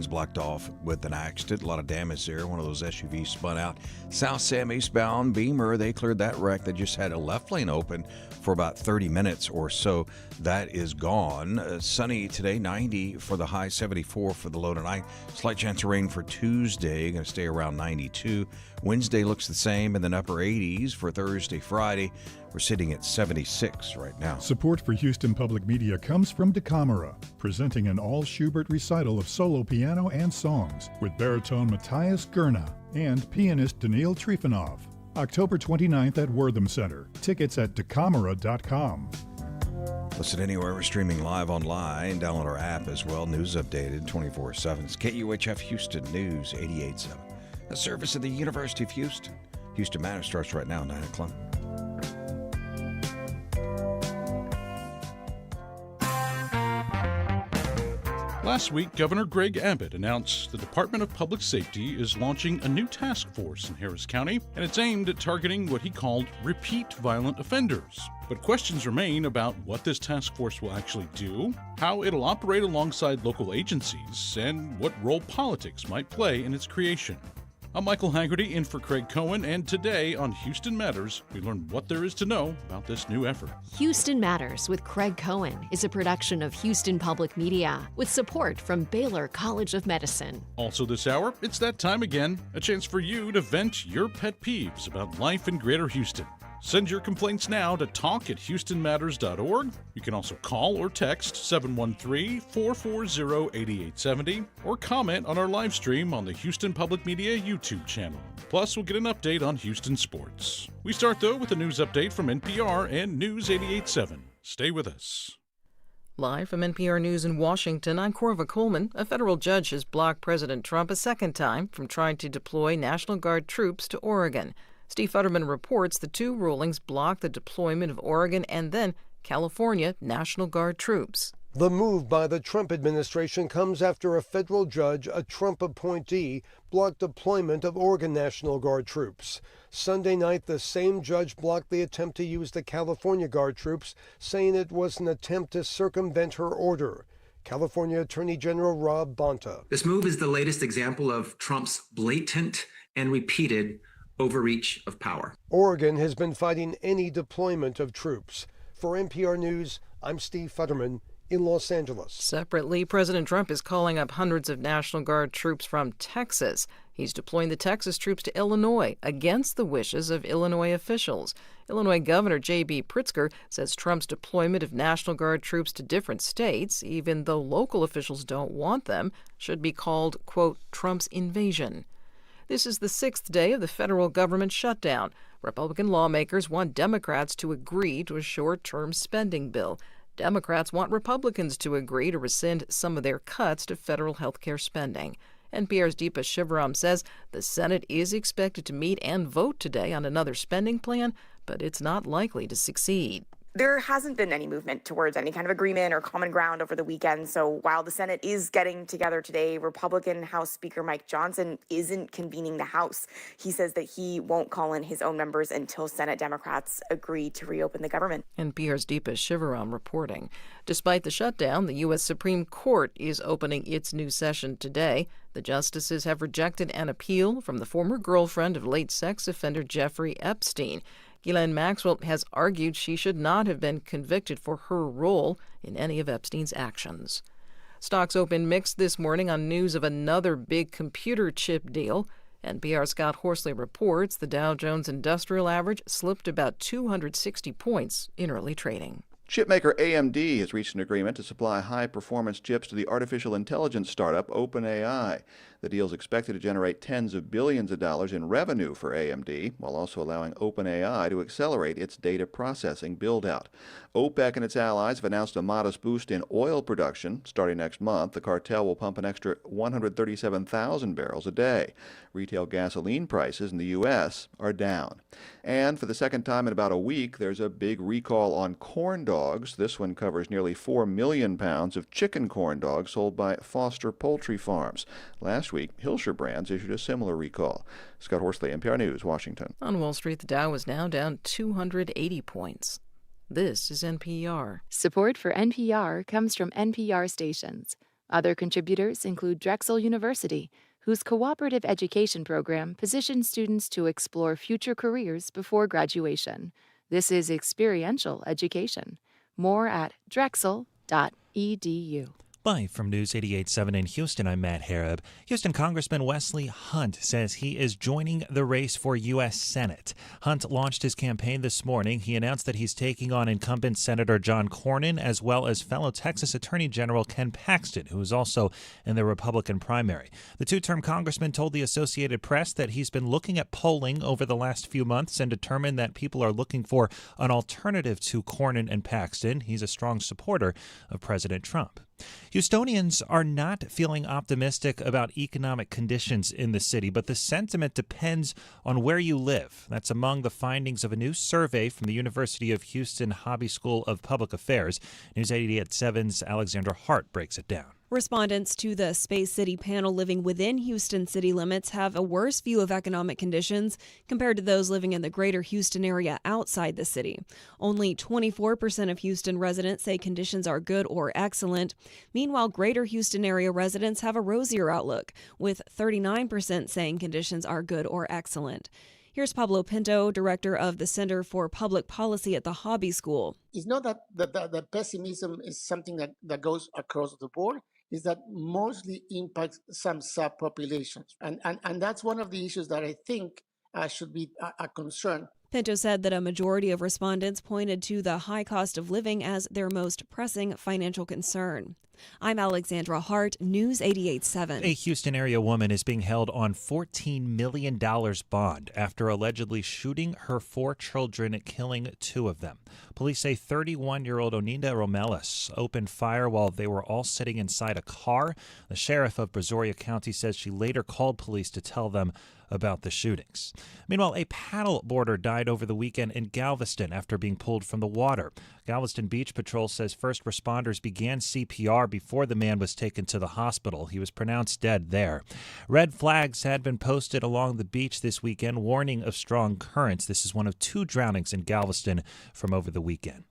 lanes blocked off with an accident. A lot of damage there. One of those SUVs spun out. South Sam eastbound Beamer, they cleared that wreck. They just had a left lane open for about 30 minutes or so. That is gone. Sunny today, 90 for the high, 74 for the low tonight. Slight chance of rain for Tuesday, going to stay around 92. Wednesday looks the same in the upper 80s for Thursday, Friday. We're sitting at 76 right now. Support for Houston Public Media comes from DeCamera, presenting an all-Schubert recital of solo piano and songs with baritone Matthias Grunau and pianist Daniil Trifonov. October 29th at Wortham Center. Tickets at decamera.com. Listen anywhere. We're streaming live online. Download our app as well. News updated 24/7. It's KUHF Houston News 88.7. A service of the University of Houston. Houston Matters starts right now, 9 o'clock. Last week, Governor Greg Abbott announced the Department of Public Safety is launching a new task force in Harris County, and it's aimed at targeting what he called repeat violent offenders. But questions remain about what this task force will actually do, how it'll operate alongside local agencies, and what role politics might play in its creation. I'm Michael Haggerty in for Craig Cohen, and today on Houston Matters, we learn what there is to know about this new effort. Houston Matters with Craig Cohen is a production of Houston Public Media with support from Baylor College of Medicine. Also this hour, it's that time again, a chance for you to vent your pet peeves about life in Greater Houston. Send your complaints now to talk@houstonmatters.org. You can also call or text 713-440-8870 or comment on our live stream on the Houston Public Media YouTube channel. Plus, we'll get an update on Houston sports. We start, though, with a news update from NPR and News 88.7. Stay with us. Live from NPR News in Washington, I'm Corva Coleman. A federal judge has blocked President Trump a second time from trying to deploy National Guard troops to Oregon. Steve Futterman reports the two rulings block the deployment of Oregon and then California National Guard troops. The move by the Trump administration comes after a federal judge, a Trump appointee, blocked deployment of Oregon National Guard troops. Sunday night, the same judge blocked the attempt to use the California Guard troops, saying it was an attempt to circumvent her order. California Attorney General Rob Bonta. This move is the latest example of Trump's blatant and repeated overreach of power. Oregon has been fighting any deployment of troops. For NPR News, I'm Steve Futterman in Los Angeles. Separately, President Trump is calling up hundreds of National Guard troops from Texas. He's deploying the Texas troops to Illinois against the wishes of Illinois officials. Illinois Governor J.B. Pritzker says Trump's deployment of National Guard troops to different states, even though local officials don't want them, should be called, quote, Trump's invasion. This is the sixth day of the federal government shutdown. Republican lawmakers want Democrats to agree to a short-term spending bill. Democrats want Republicans to agree to rescind some of their cuts to federal health care spending. NPR's Deepa Shivaram says the Senate is expected to meet and vote today on another spending plan, but it's not likely to succeed. There hasn't been any movement towards any kind of agreement or common ground over the weekend. So while the Senate is getting together today, Republican House Speaker Mike Johnson isn't convening the House. He says that he won't call in his own members until Senate Democrats agree to reopen the government. NPR's Deepa Shivaram reporting. Despite the shutdown, the U.S. Supreme Court is opening its new session today. The justices have rejected an appeal from the former girlfriend of late sex offender Jeffrey Epstein. Ghislaine Maxwell has argued she should not have been convicted for her role in any of Epstein's actions. Stocks opened mixed this morning on news of another big computer chip deal. NPR's Scott Horsley reports the Dow Jones Industrial Average slipped about 260 points in early trading. Chipmaker AMD has reached an agreement to supply high-performance chips to the artificial intelligence startup OpenAI. The deal is expected to generate tens of billions of dollars in revenue for AMD, while also allowing OpenAI to accelerate its data processing build-out. OPEC and its allies have announced a modest boost in oil production. Starting next month, the cartel will pump an extra 137,000 barrels a day. Retail gasoline prices in the U.S. are down. And for the second time in about a week, there's a big recall on corn dogs. This one covers nearly 4 million pounds of chicken corn dogs sold by Foster Poultry Farms. Last week, Hilscher Brands issued a similar recall. Scott Horsley, NPR News, Washington. On Wall Street, the Dow is now down 280 points. This is NPR. Support for NPR comes from NPR stations. Other contributors include Drexel University, whose cooperative education program positions students to explore future careers before graduation. This is experiential education. More at drexel.edu. Live from News 88.7 in Houston, I'm Matt Harab. Houston Congressman Wesley Hunt says he is joining the race for U.S. Senate. Hunt launched his campaign this morning. He announced that he's taking on incumbent Senator John Cornyn, as well as fellow Texas Attorney General Ken Paxton, who is also in the Republican primary. The two-term congressman told the Associated Press that he's been looking at polling over the last few months and determined that people are looking for an alternative to Cornyn and Paxton. He's a strong supporter of President Trump. Houstonians are not feeling optimistic about economic conditions in the city, but the sentiment depends on where you live. That's among the findings of a new survey from the University of Houston Hobby School of Public Affairs. News 88.7's Alexandra Hart breaks it down. Respondents to the Space City panel living within Houston city limits have a worse view of economic conditions compared to those living in the greater Houston area outside the city. Only 24% of Houston residents say conditions are good or excellent. Meanwhile, greater Houston area residents have a rosier outlook, with 39% saying conditions are good or excellent. Here's Pablo Pinto, director of the Center for Public Policy at the Hobby School. It's not that the pessimism is something that goes across the board. Is that mostly impacts some subpopulations. And that's one of the issues that I think should be a concern. Pinto said that a majority of respondents pointed to the high cost of living as their most pressing financial concern. I'm Alexandra Hart, News 88.7. A Houston area woman is being held on $14 million bond after allegedly shooting her 4 children, killing 2 of them. Police say 31-year-old Oninda Romelis opened fire while they were all sitting inside a car. The sheriff of Brazoria County says she later called police to tell them about the shootings. Meanwhile, a paddle boarder died over the weekend in Galveston after being pulled from the water. Galveston Beach Patrol says first responders began CPR before the man was taken to the hospital. He was pronounced dead there. Red flags had been posted along the beach this weekend, warning of strong currents. This is one of 2 drownings in Galveston from over the weekend.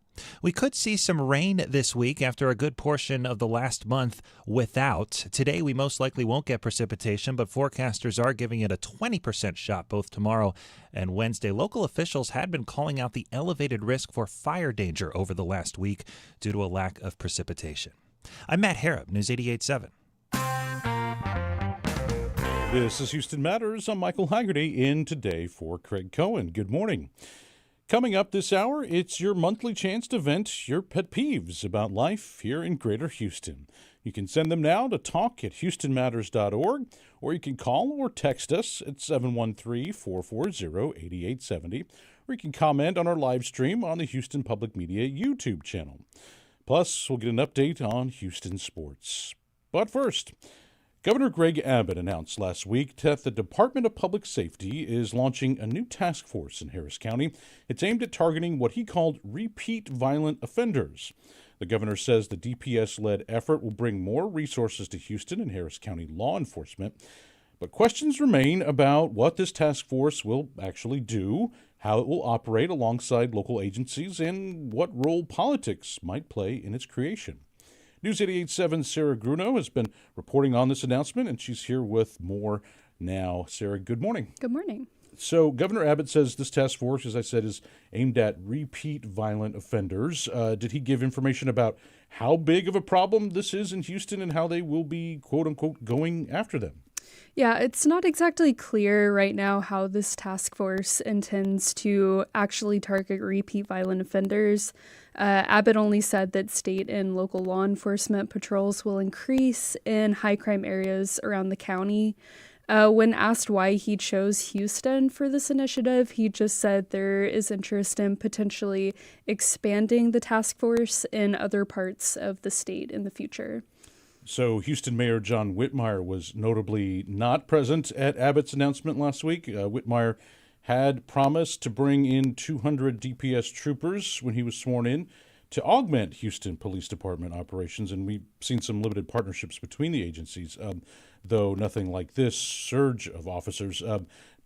We could see some rain this week after a good portion of the last month without. Today, we most likely won't get precipitation, but forecasters are giving it a 20% shot both tomorrow and Wednesday. Local officials had been calling out the elevated risk for fire danger over the last week due to a lack of precipitation. I'm Matt Harab, News 88.7. This is Houston Matters. I'm Michael Haggerty in today for Craig Cohen. Good morning. Coming up this hour, it's your monthly chance to vent your pet peeves about life here in Greater Houston. You can send them now to talk@houstonmatters.org, or you can call or text us at 713-440-8870, or you can comment on our live stream on the Houston Public Media YouTube channel. Plus, we'll get an update on Houston sports. But first, Governor Greg Abbott announced last week that the Department of Public Safety is launching a new task force in Harris County. It's aimed at targeting what he called repeat violent offenders. The governor says the DPS-led effort will bring more resources to Houston and Harris County law enforcement. But questions remain about what this task force will actually do, how it will operate alongside local agencies, and what role politics might play in its creation. News 88.7's Sarah Grunau has been reporting on this announcement, and she's here with more now. Sarah, good morning. Good morning. So Governor Abbott says this task force, as I said, is aimed at repeat violent offenders. Did he give information about how big of a problem this is in Houston and how they will be, quote unquote, going after them? Yeah, it's not exactly clear right now how this task force intends to actually target repeat violent offenders. Abbott only said that state and local law enforcement patrols will increase in high crime areas around the county. When asked why he chose Houston for this initiative, he just said there is interest in potentially expanding the task force in other parts of the state in the future. So Houston Mayor John Whitmire was notably not present at Abbott's announcement last week. Whitmire had promised to bring in 200 DPS troopers when he was sworn in to augment Houston Police Department operations, and we've seen some limited partnerships between the agencies, though nothing like this surge of officers.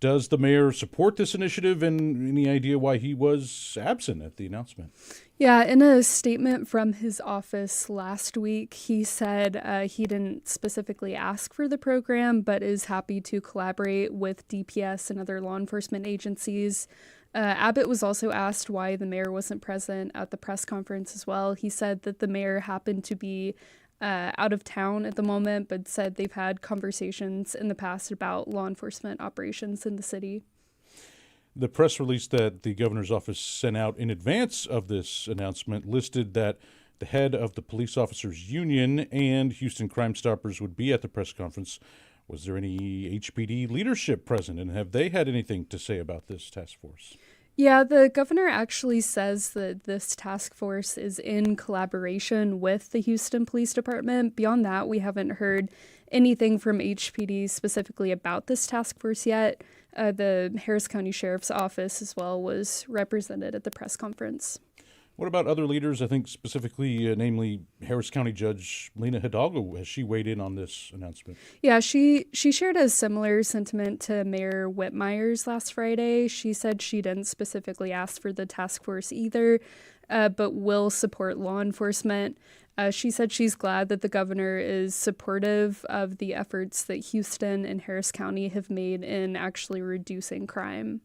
Does the mayor support this initiative, and any idea why he was absent at the announcement? Yeah, in a statement from his office last week, he said he didn't specifically ask for the program, but is happy to collaborate with DPS and other law enforcement agencies. Abbott was also asked why the mayor wasn't present at the press conference as well. He said that the mayor happened to be out of town at the moment, but said they've had conversations in the past about law enforcement operations in the city. The press release that the governor's office sent out in advance of this announcement listed that the head of the police officers union and Houston Crime Stoppers would be at the press conference. Was there any HPD leadership present, and have they had anything to say about this task force? Yeah, the governor actually says that this task force is in collaboration with the Houston Police Department. Beyond that, we haven't heard anything from HPD specifically about this task force yet. The Harris County Sheriff's Office as well was represented at the press conference. What about other leaders? I think specifically, namely Harris County Judge Lena Hidalgo. Has she weighed in on this announcement? Yeah, she shared a similar sentiment to Mayor Whitmire's last Friday. She said she didn't specifically ask for the task force either, but will support law enforcement. She said she's glad that the governor is supportive of the efforts that Houston and Harris County have made in actually reducing crime.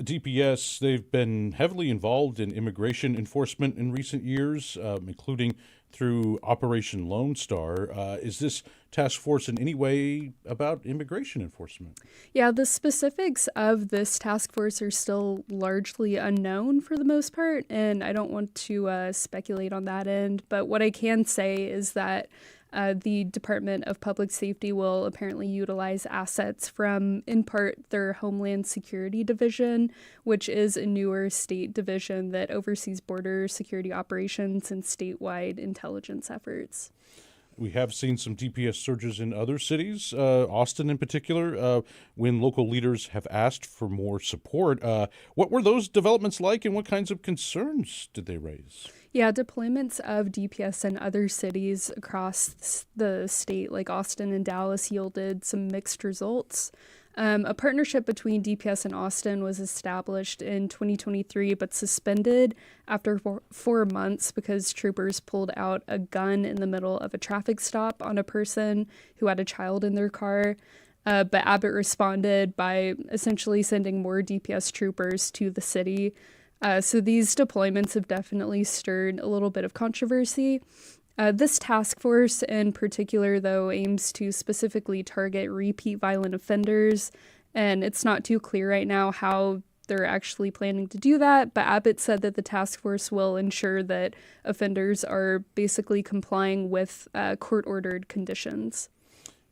DPS, they've been heavily involved in immigration enforcement in recent years, including through Operation Lone Star. Is this task force in any way about immigration enforcement? Yeah, the specifics of this task force are still largely unknown for the most part, and I don't want to speculate on that end. But what I can say is that the Department of Public Safety will apparently utilize assets from, in part, their Homeland Security Division, which is a newer state division that oversees border security operations and statewide intelligence efforts. We have seen some DPS surges in other cities, Austin in particular, when local leaders have asked for more support. What were those developments like, and what kinds of concerns did they raise? Yeah, deployments of DPS in other cities across the state, like Austin and Dallas, yielded some mixed results. A partnership between DPS and Austin was established in 2023, but suspended after 4 months because troopers pulled out a gun in the middle of a traffic stop on a person who had a child in their car. But Abbott responded by essentially sending more DPS troopers to the city. So these deployments have definitely stirred a little bit of controversy. This task force in particular, though, aims to specifically target repeat violent offenders, and it's not too clear right now how they're actually planning to do that, but Abbott said that the task force will ensure that offenders are basically complying with court-ordered conditions.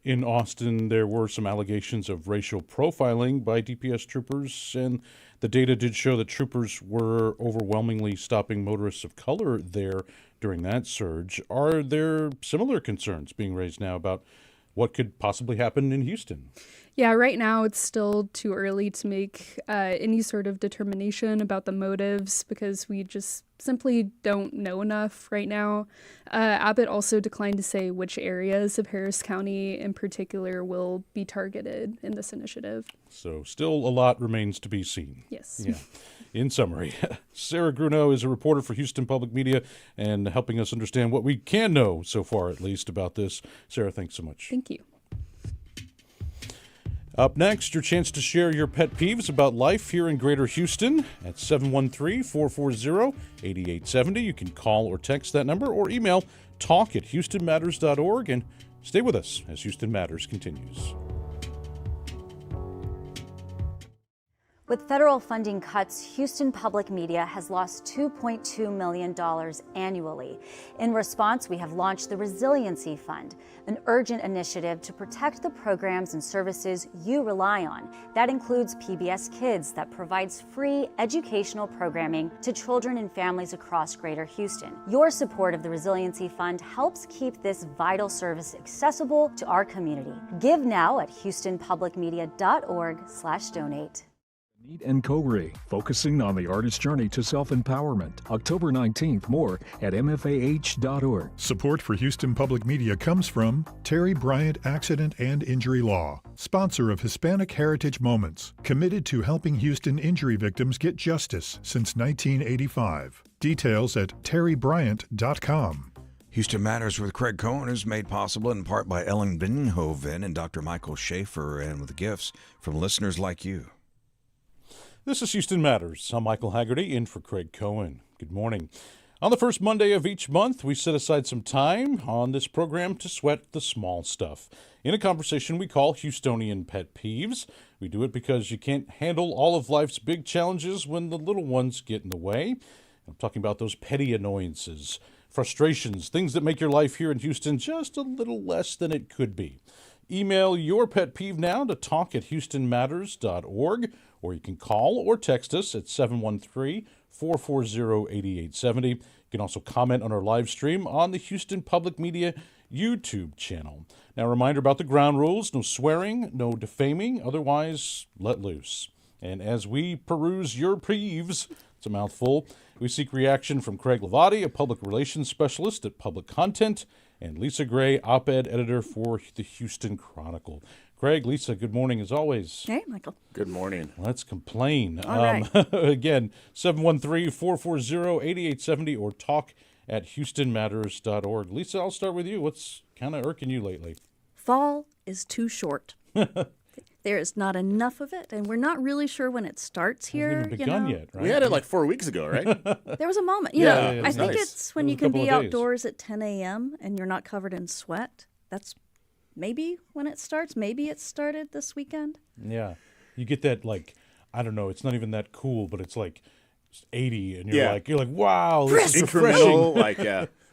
In Austin, there were some allegations of racial profiling by DPS troopers, and the data did show that troopers were overwhelmingly stopping motorists of color there during that surge. Are there similar concerns being raised now about what could possibly happen in Houston? Yeah, right now it's still too early to make any sort of determination about the motives because we just simply don't know enough right now. Abbott also declined to say which areas of Harris County in particular will be targeted in this initiative. So still a lot remains to be seen. Yes. Yeah. In summary, Sarah Grunau is a reporter for Houston Public Media and helping us understand what we can know so far, at least, about this. Sarah, thanks so much. Thank you. Up next, your chance to share your pet peeves about life here in Greater Houston at 713-440-8870. You can call or text that number or email talk@houstonmatters.org, and stay with us as Houston Matters continues. With federal funding cuts, Houston Public Media has lost $2.2 million annually. In response, we have launched the Resiliency Fund, an urgent initiative to protect the programs and services you rely on. That includes PBS Kids, that provides free educational programming to children and families across Greater Houston. Your support of the Resiliency Fund helps keep this vital service accessible to our community. Give now at houstonpublicmedia.org/donate. Meet and Co-Re, focusing on the artist's journey to self-empowerment. October 19th, more at mfah.org. Support for Houston Public Media comes from Terry Bryant Accident and Injury Law, sponsor of Hispanic Heritage Moments, committed to helping Houston injury victims get justice since 1985. Details at terrybryant.com. Houston Matters with Craig Cohen is made possible in part by Ellen Binhoven and Dr. Michael Schaefer, and with gifts from listeners like you. This is Houston Matters. I'm Michael Haggerty, in for Craig Cohen. Good morning. On the first Monday of each month, we set aside some time on this program to sweat the small stuff. In a conversation we call Houstonian Pet Peeves. We do it because you can't handle all of life's big challenges when the little ones get in the way. I'm talking about those petty annoyances, frustrations, things that make your life here in Houston just a little less than it could be. Email your pet peeve now to talk@houstonmatters.org, or you can call or text us at 713-440-8870. You can also comment on our live stream on the Houston Public Media YouTube channel. Now, a reminder about the ground rules: no swearing, no defaming, otherwise let loose. And as we peruse your peeves, it's a mouthful, we seek reaction from Craig Hlavaty, a public relations specialist at Public Content, and Lisa Gray, op-ed editor for the Houston Chronicle. Craig, Lisa, good morning as always. Hey, Michael. Good morning. Let's complain. All right. Again, 713-440-8870 or talk@houstonmatters.org. Lisa, I'll start with you. What's kind of irking you lately? Fall is too short. There is not enough of it, and we're not really sure when it starts here. It hasn't even begun yet, right? We had it like 4 weeks ago, right? There was a moment. I think it's when you can be outdoors at 10 a.m. and you're not covered in sweat. That's maybe when it starts. Maybe it started this weekend. Yeah. You get that, like, I don't know, it's not even that cool, but it's like 80, and you're like, wow, this is refreshing. Like,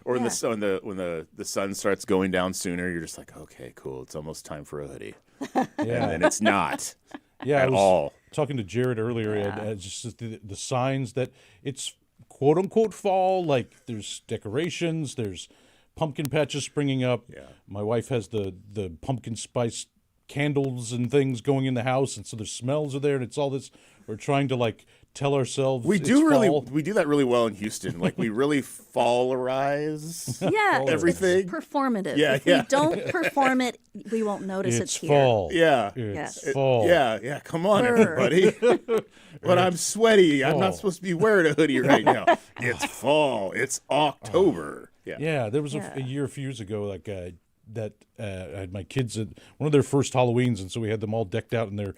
or when the sun starts going down sooner, you're just like, okay, cool, it's almost time for a hoodie. And then it's not. I was all. talking to Jared earlier, just the signs that it's quote unquote fall. Like, there's decorations, there's pumpkin patches springing up. Yeah. My wife has the pumpkin spice candles and things going in the house, and so the smells are there, and it's all this. We're trying to like tell ourselves we it's do that really well in Houston. Like, we really fallerize everything. It's performative. If we don't perform it, we won't notice it's here. Fall. It's fall. Yeah. Come on, everybody. But I'm sweaty. I'm not supposed to be wearing a hoodie right now. It's fall. It's October. Yeah. There was a year, a few years ago, like that I had my kids at one of their first Halloweens, and so we had them all decked out in their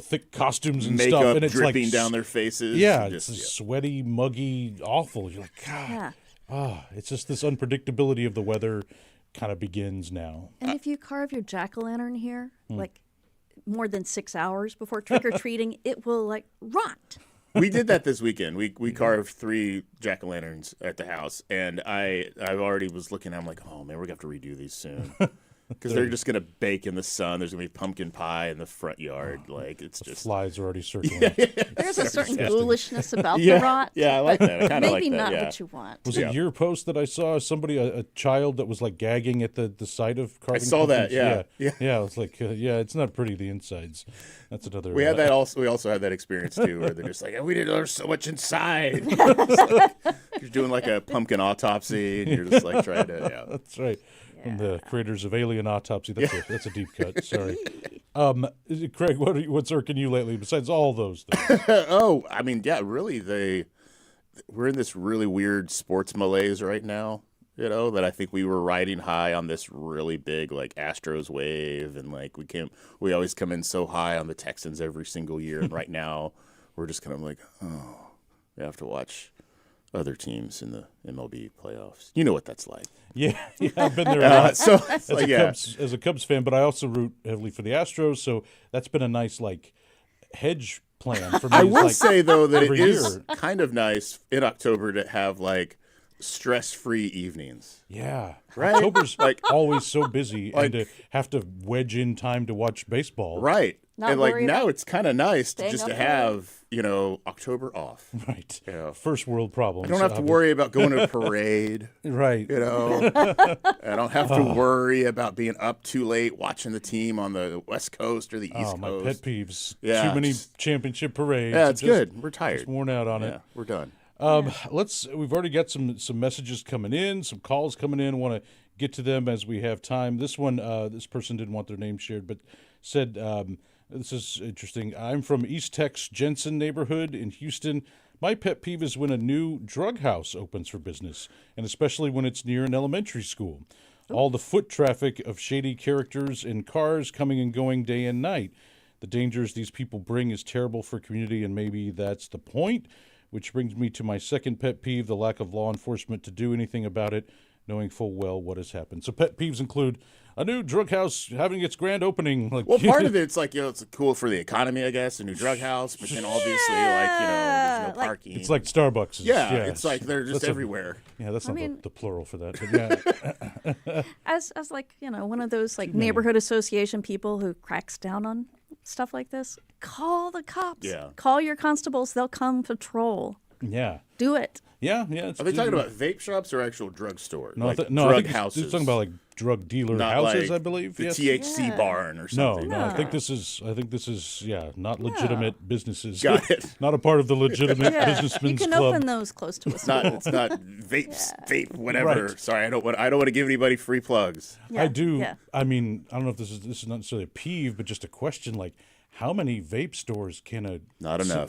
thick costumes and makeup stuff, and it's dripping like down their faces. It's sweaty, muggy, awful. You're like, God, it's just this unpredictability of the weather kind of begins now. And if you carve your jack-o'-lantern here, like more than 6 hours before trick-or-treating, it will like rot. We did that this weekend. We carved 3 jack-o'-lanterns at the house, and I already was looking. I'm like, oh man, we're gonna have to redo these soon. Because they're just going to bake in the sun. There's going to be pumpkin pie in the front yard. Like, it's just... Flies are already circling. There's a certain ghoulishness about the rot. Yeah, I like that. I kind of like that. Maybe not what you want. Was it your post that I saw? Somebody, a child that was like gagging at the side of carving I saw pumpkins? that, Yeah, I was like, it's not pretty, the insides. That's another... We had that also. We also had that experience, too, where they're just like, we didn't know there's so much inside. Like, you're doing like a pumpkin autopsy, and you're just like trying to... That's right. From the creators of Alien Autopsy. That's a deep cut. Sorry. Craig, what's irking you lately besides all those things? Really, we're in this really weird sports malaise right now, that I think we were riding high on this really big, like, Astros wave, and, like, we always come in so high on the Texans every single year, and right now we're just kind of like, we have to watch other teams in the MLB playoffs. You know what that's like. Yeah, I've been there as a Cubs fan, but I also root heavily for the Astros, so that's been a nice hedge plan for me. I will say though that it is kind of nice in October to have stress-free evenings. Yeah, right. October's always so busy, and to have to wedge in time to watch baseball. Right. Not and like worry now about it's kind of nice to staying just up to late. have, October off. Right. You know, First world problems. I don't have to worry about going to a parade. Right. I don't have to worry about being up too late watching the team on the West Coast or the East Coast. My pet peeves. Yeah, Too many championship parades. Yeah, it's good. We're tired. Just worn out on it. Yeah, we're done. We've already got some messages coming in, some calls coming in. Want to get to them as we have time. This one, this person didn't want their name shared, but said, this is interesting. I'm from East Tex Jensen neighborhood in Houston. My pet peeve is when a new drug house opens for business, and especially when it's near an elementary school. All the foot traffic of shady characters in cars coming and going day and night. The dangers these people bring is terrible for community, and maybe that's the point. Which brings me to my second pet peeve, the lack of law enforcement to do anything about it, knowing full well what has happened. So pet peeves include a new drug house having its grand opening. Well, part of it's like, it's cool for the economy, I guess, a new drug house, but then obviously, there's no parking. It's like Starbucks. Yeah, it's like they're just everywhere. That's not the plural for that. But yeah. as like, one of those like neighborhood association people who cracks down on stuff like this, call the cops. Yeah. Call your constables. They'll come patrol. Yeah. Do it. Yeah. Are they talking about vape shops or actual drug stores? No, like no, drug he's houses. talking about like drug dealer Not houses, like I believe. the Yes. THC barn or something. No, I think this is not legitimate businesses. Got it. Not a part of the legitimate businessmen's You can club. open those close to a It's school. not vape, whatever. Right. Sorry, I don't want to give anybody free plugs. I do. Yeah. I mean, I don't know if this is not necessarily a peeve, but just a question like, how many vape stores can a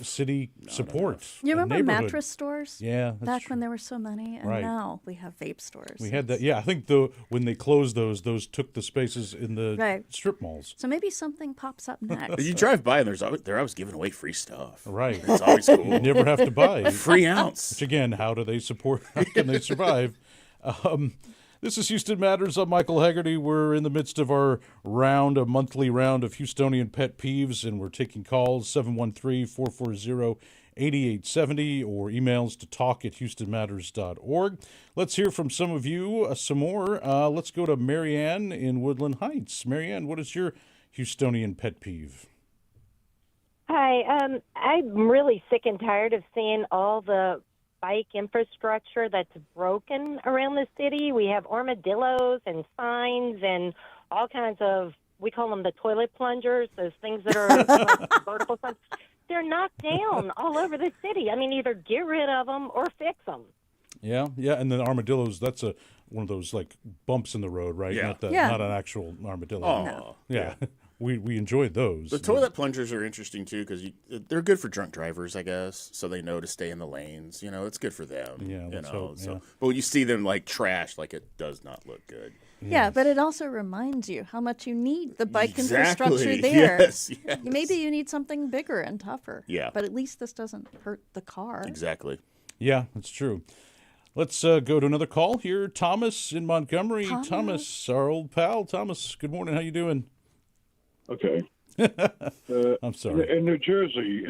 city support? You a remember neighborhood? mattress stores? Yeah, that's Back true. when there were so many, and Right. now we have vape stores. We had that. Yeah, I think when they closed those took the spaces in the strip malls. So maybe something pops up next. You drive by and they're always giving away free stuff. Right. It's always cool. You never have to buy Free ounce. Which again, how do they support? How can they survive? This is Houston Matters. I'm Michael Haggerty. We're in the midst of our a monthly round of Houstonian pet peeves, and we're taking calls 713-440-8870 or emails to talk@houstonmatters.org. Let's hear from some of you some more. Let's go to Marianne in Woodland Heights. Marianne, what is your Houstonian pet peeve? Hi. I'm really sick and tired of seeing all the bike infrastructure that's broken around the city. We have armadillos and signs and all kinds of, we call them the toilet plungers, those things that are like vertical signs. They're knocked down all over the city. I mean, either get rid of them or fix them. Yeah, and then armadillos, that's one of those like bumps in the road, right? Yeah. Not an actual armadillo. Oh, no. Yeah. We enjoyed those. The toilet plungers are interesting too because they're good for drunk drivers, I guess, so they know to stay in the lanes. It's good for them. Yeah, let's hope, yeah. But when you see them like trash, like it does not look good. Yeah, but it also reminds you how much you need the bike Exactly. infrastructure there. Yes. Maybe you need something bigger and tougher. Yeah. But at least this doesn't hurt the car. Exactly. Yeah, that's true. Let's go to another call here. Thomas in Montgomery. Thomas, our old pal. Thomas, good morning. How you doing? Okay. I'm sorry. In New Jersey,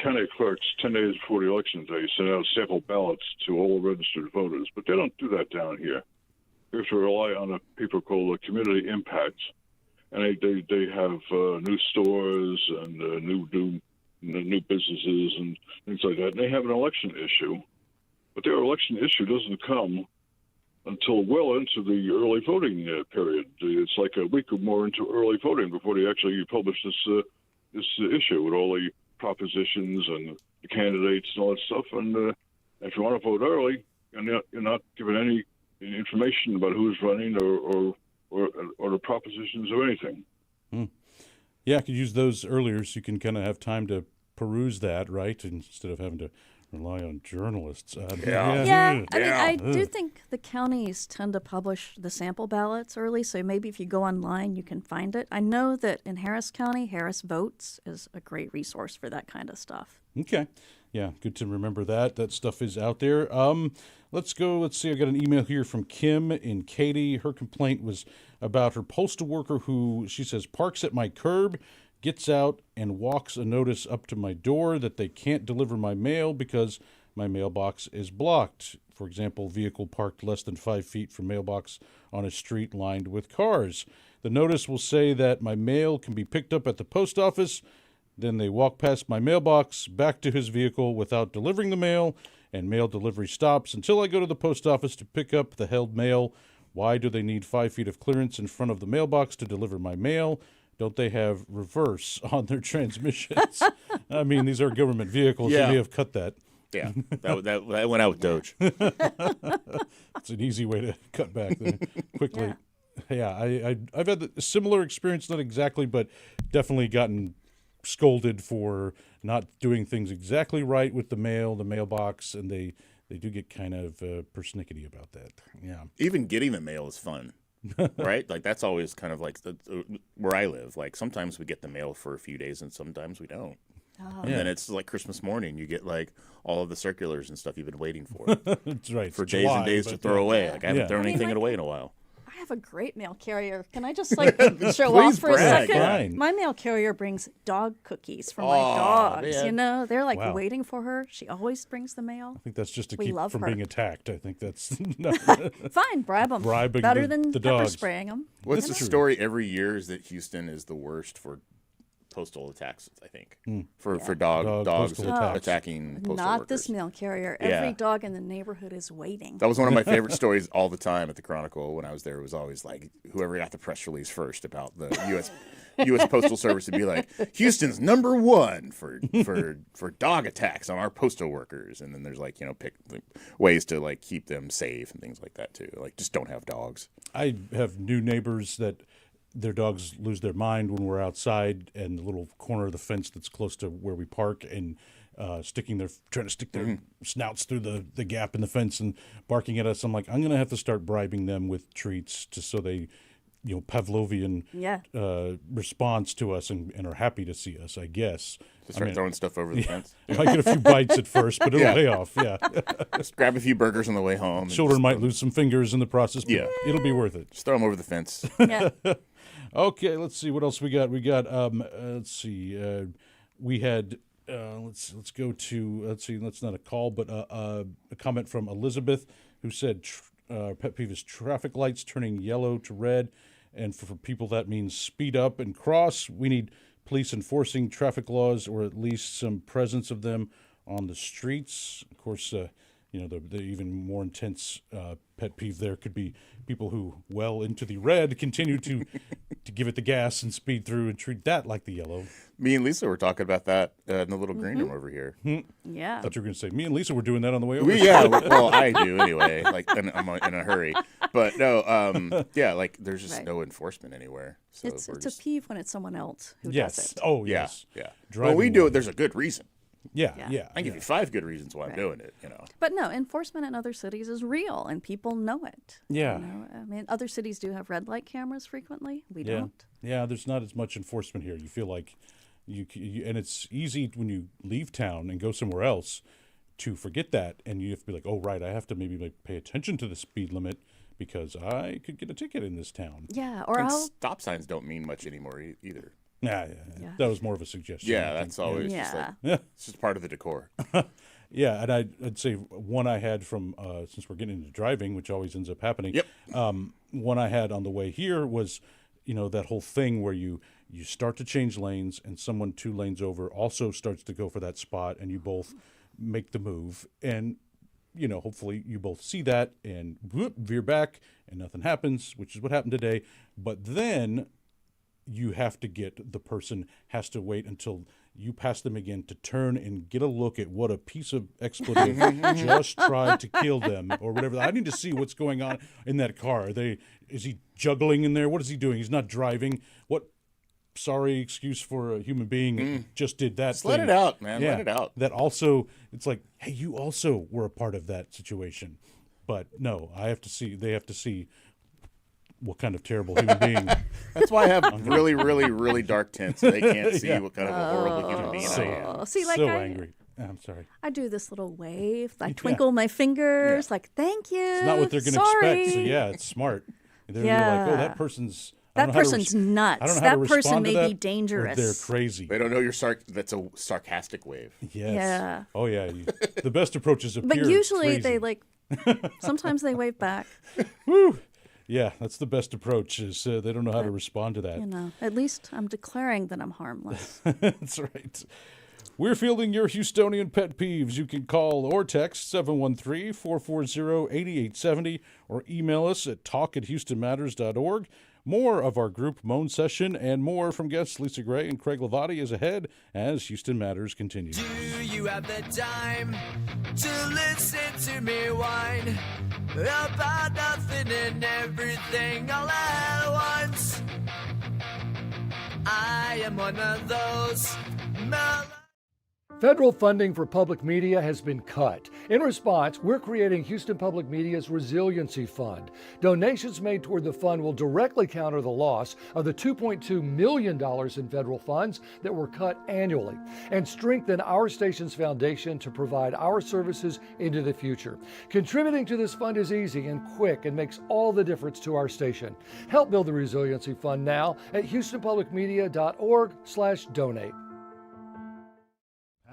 county clerks 10 days before the election day send out sample ballots to all registered voters, but they don't do that down here. You have to rely on a people called community impact, and they have new stores and new businesses and things like that. And they have an election issue, but their election issue doesn't come until well into the early voting period. It's like a week or more into early voting before they actually publish this issue with all the propositions and the candidates and all that stuff. And if you want to vote early, you're not given any information about who's running or the propositions or anything. Yeah, I could use those earlier so you can kind of have time to peruse that, right? Instead of having to rely on journalists. I do think the counties tend to publish the sample ballots early, so maybe if you go online, you can find it. I know that in Harris County, Harris Votes is a great resource for that kind of stuff. Okay. Yeah, good to remember that. That stuff is out there. Let's go. Let's see. I got an email here from Kim in Katy. Her complaint was about her postal worker who, she says, parks at my curb, gets out and walks a notice up to my door that they can't deliver my mail because my mailbox is blocked. For example, vehicle parked less than 5 feet from mailbox on a street lined with cars. The notice will say that my mail can be picked up at the post office. Then they walk past my mailbox back to his vehicle without delivering the mail, and mail delivery stops until I go to the post office to pick up the held mail. Why do they need 5 feet of clearance in front of the mailbox to deliver my mail? Don't they have reverse on their transmissions? I mean, these are government vehicles. Yeah. They may have cut that. Yeah, that went out with Doge. It's an easy way to cut back there quickly. Yeah, I've had a similar experience, not exactly, but definitely gotten scolded for not doing things exactly right with the mailbox, and they do get kind of persnickety about that. Yeah. Even getting the mail is fun, right? Like that's always kind of like where I live. Like sometimes we get the mail for a few days and sometimes we don't. Oh. And then it's like Christmas morning. You get like all of the circulars and stuff you've been waiting for. That's right. For It's days July, and days to but throw yeah. away. Like I haven't Yeah. thrown I mean, anything like- away in a while. I have a great mail carrier. Can I just like show Please off for brag. a second? Fine. My mail carrier brings dog cookies for my Aw, dogs. man. You know, they're like Wow. waiting for her. She always brings the mail. I think that's just to We keep love from her. being attacked. I think that's no. Fine, bribe them. Bribing Better the than pepper dogs. spraying them. What's That's the true. story every year is that Houston is the worst for postal attacks, I think. For Dog dogs postal attacks. attacking postal Not workers. this mail carrier. Yeah. Every dog in the neighborhood is waiting. That was one of my favorite stories all the time at the Chronicle when I was there. It was always like whoever got the press release first about the U.S. Postal Service would be like, Houston's #1 for dog attacks on our postal workers. And then there's like, pick ways to like keep them safe and things like that too. Like just don't have dogs. I have new neighbors that their dogs lose their mind when we're outside, and the little corner of the fence that's close to where we park, and trying to stick their snouts through the gap in the fence and barking at us. I'm like, I'm going to have to start bribing them with treats just so they, Pavlovian response to us and are happy to see us, I guess. Just start throwing stuff over the fence. I might get a few bites at first, but it'll pay off. Yeah. Just grab a few burgers on the way home. Children might lose some fingers in the process, but it'll be worth it. Just throw them over the fence. Yeah. Okay, let's see what else we got. We got we had let's go to that's not a call, but a comment from Elizabeth, who said pet peeve is traffic lights turning yellow to red, and for people that means speed up and cross. We need police enforcing traffic laws, or at least some presence of them on the streets. Of course, the even more intense pet peeve there could be people who, well into the red, continue to give it the gas and speed through and treat that like the yellow. Me and Lisa were talking about that in the little green room over here. Yeah. I thought you were going to say, me and Lisa were doing that on the way over. Well, I do anyway. Like, and I'm in a hurry. But no, like there's just no enforcement anywhere. So It's we're a peeve when it's someone else who Yes. does it. Oh, yes. Yeah. Driving Well, we do while- it. There's a good reason. Yeah. Yeah. I can give you 5 good reasons why I'm doing it. But no, enforcement in other cities is real, and people know it. Yeah. I mean, other cities do have red light cameras frequently. We don't. Yeah, there's not as much enforcement here. You feel like you and it's easy when you leave town and go somewhere else to forget that, and you have to be like, oh, right, I have to maybe pay attention to the speed limit because I could get a ticket in this town. Yeah, or And I'll stop signs don't mean much anymore either. Yeah. That was more of a suggestion. Yeah, I think. that's always just like, Yeah. it's just part of the decor. Yeah, and I'd say one I had from, since we're getting into driving, which always ends up happening. Yep. One I had on the way here was, that whole thing where you start to change lanes and someone 2 lanes over also starts to go for that spot, and you both make the move. And, hopefully you both see that and whoop, veer back and nothing happens, which is what happened today. But then you have to the person has to wait until you pass them again to turn and get a look at what a piece of expletive just tried to kill them or whatever. I need to see what's going on in that car. Is he juggling in there? What is he doing? He's not driving. What sorry excuse for a human being just did that Just thing. let it out, man. Yeah, Let it out. That also, it's like, hey, you also were a part of that situation. But no, they have to see what kind of terrible human being. That's why I have really, really, really dark tints, so they can't see what kind of a horrible human being I am. See, like so angry. I'm sorry. I do this little wave. I twinkle my fingers, like, thank you. It's not what they're going to expect. So yeah, it's smart. They're like, oh, that person's. That person's nuts. I don't know how That to person respond to may that, be or dangerous. They're crazy. They don't know that's a sarcastic wave. Yes. Yeah. Oh yeah. The best approach is But usually they sometimes they wave back. Woo. Yeah, that's the best approach. Is they don't know how to respond to that. At least I'm declaring that I'm harmless. That's right. We're fielding your Houstonian pet peeves. You can call or text 713-440-8870 or email us at talk@houstonmatters.org. More of our group moan session and more from guests Lisa Gray and Craig Hlavaty is ahead as Houston Matters continues. Do you have the time to listen to me whine about nothing and everything all at once? I am one of those Federal funding for public media has been cut. In response, we're creating Houston Public Media's Resiliency Fund. Donations made toward the fund will directly counter the loss of the $2.2 million in federal funds that were cut annually and strengthen our station's foundation to provide our services into the future. Contributing to this fund is easy and quick and makes all the difference to our station. Help build the Resiliency Fund now at houstonpublicmedia.org/donate.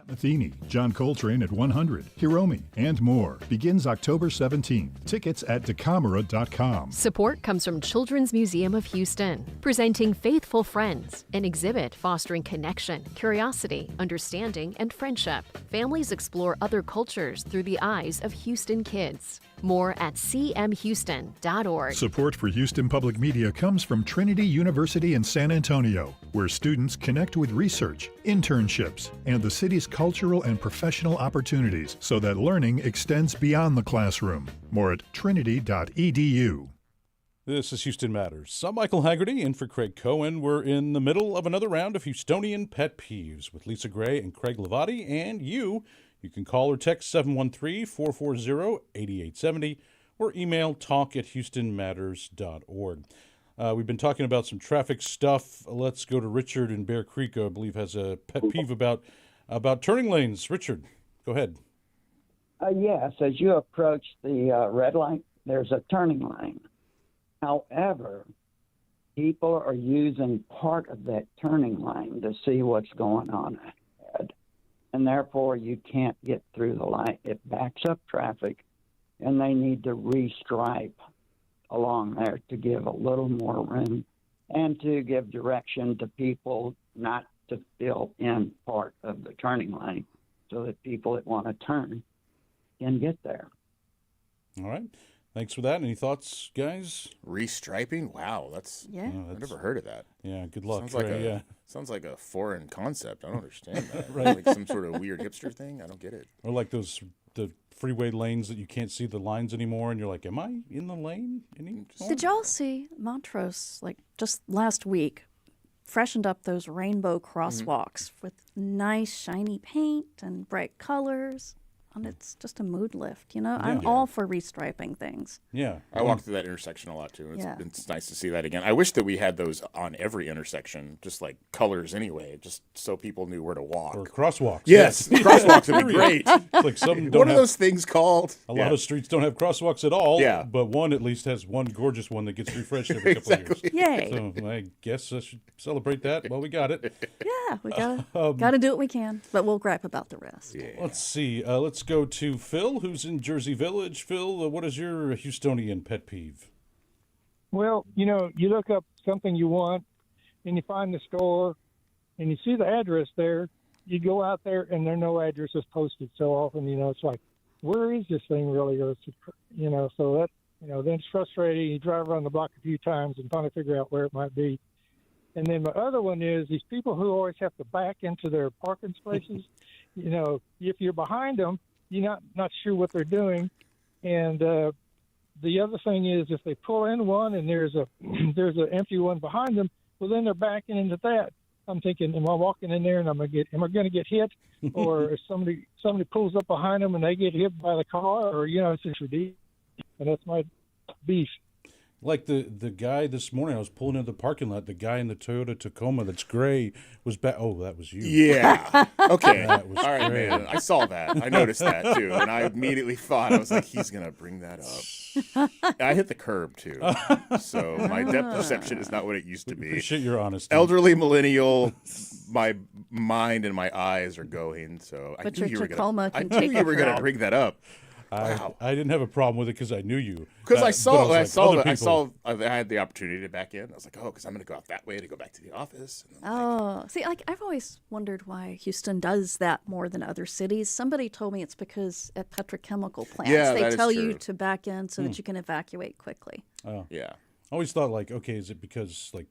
Matheny, John Coltrane at 100, Hiromi, and more begins October 17th. Tickets at decamera.com. Support comes from Children's Museum of Houston, presenting Faithful Friends, an exhibit fostering connection, curiosity, understanding, and friendship. Families explore other cultures through the eyes of Houston kids. More at cmhouston.org. Support for Houston Public Media comes from Trinity University in San Antonio, where students connect with research, internships, and the city's cultural and professional opportunities so that learning extends beyond the classroom. More at trinity.edu. This is Houston Matters. I'm Michael Haggerty, in for Craig Cohen. We're in the middle of another round of Houstonian Pet Peeves with Lisa Gray and Craig Hlavaty, and you. You can call or text 713-440-8870 or email talk@houstonmatters.org. We've been talking about some traffic stuff. Let's go to Richard in Bear Creek, I believe, has a pet peeve about turning lanes. Richard, go ahead. Yes, as you approach the red light, there's a turning lane. However, people are using part of that turning lane to see what's going on ahead, and therefore you can't get through the light. It backs up traffic, and they need to restripe along there to give a little more room and to give direction to people not to fill in part of the turning lane so that people that want to turn can get there. All right. Thanks for that. Any thoughts, guys? Restriping? Wow, that's I've never heard of that. Yeah, good luck. Sounds like a foreign concept. I don't understand that. Right. Like some sort of weird hipster thing. I don't get it. Or like the freeway lanes that you can't see the lines anymore, and you're like, am I in the lane anymore? Did y'all see Montrose, like just last week, freshened up those rainbow crosswalks with nice shiny paint and bright colors? And it's just a mood lift, I'm all for restriping things. Yeah. I walk through that intersection a lot, too. It's nice to see that again. I wish that we had those on every intersection, just like colors anyway, just so people knew where to walk. Or crosswalks. Yes, crosswalks would be great. Like some what are those things called? A lot of streets don't have crosswalks at all. Yeah. But one at least has one gorgeous one that gets refreshed every couple of years. Yay. So I guess I should celebrate that while we got it. Yeah, we gotta do what we can, but we'll gripe about the rest. Yeah. Let's see. Let's go to Phil, who's in Jersey Village. Phil, what is your Houstonian pet peeve? Well, you look up something you want, and you find the store, and you see the address there. You go out there, and there are no addresses posted so often. It's like, where is this thing really? Or so that then it's frustrating. You drive around the block a few times and trying to figure out where it might be. And then my other one is these people who always have to back into their parking spaces. If you're behind them, you're not sure what they're doing. And the other thing is if they pull in one and there's an empty one behind them, well, then they're backing into that. I'm thinking, am I walking in there and am I going to get hit? Or if somebody pulls up behind them and they get hit by the car, or, it's just ridiculous. And that's my beef. Like the guy this morning, I was pulling into the parking lot. The guy in the Toyota Tacoma that's gray was back. Oh, that was you. Yeah. Okay. That was all right, great. man. I saw that. I noticed that too, and I immediately thought, I was like, he's gonna bring that up. I hit the curb too, so my depth perception is not what it used to be. Appreciate your honesty. Elderly millennial, my mind and my eyes are going. So But I knew your you were Tacoma gonna. can I knew take you a were gonna crowd. bring that up. Wow. I didn't have a problem with it because I knew you. Because I had the opportunity to back in. I was like, oh, because I'm going to go out that way to go back to the office. See, like I've always wondered why Houston does that more than other cities. Somebody told me it's because at petrochemical plants they tell you to back in so that you can evacuate quickly. Oh, yeah. I always thought like, okay, is it because like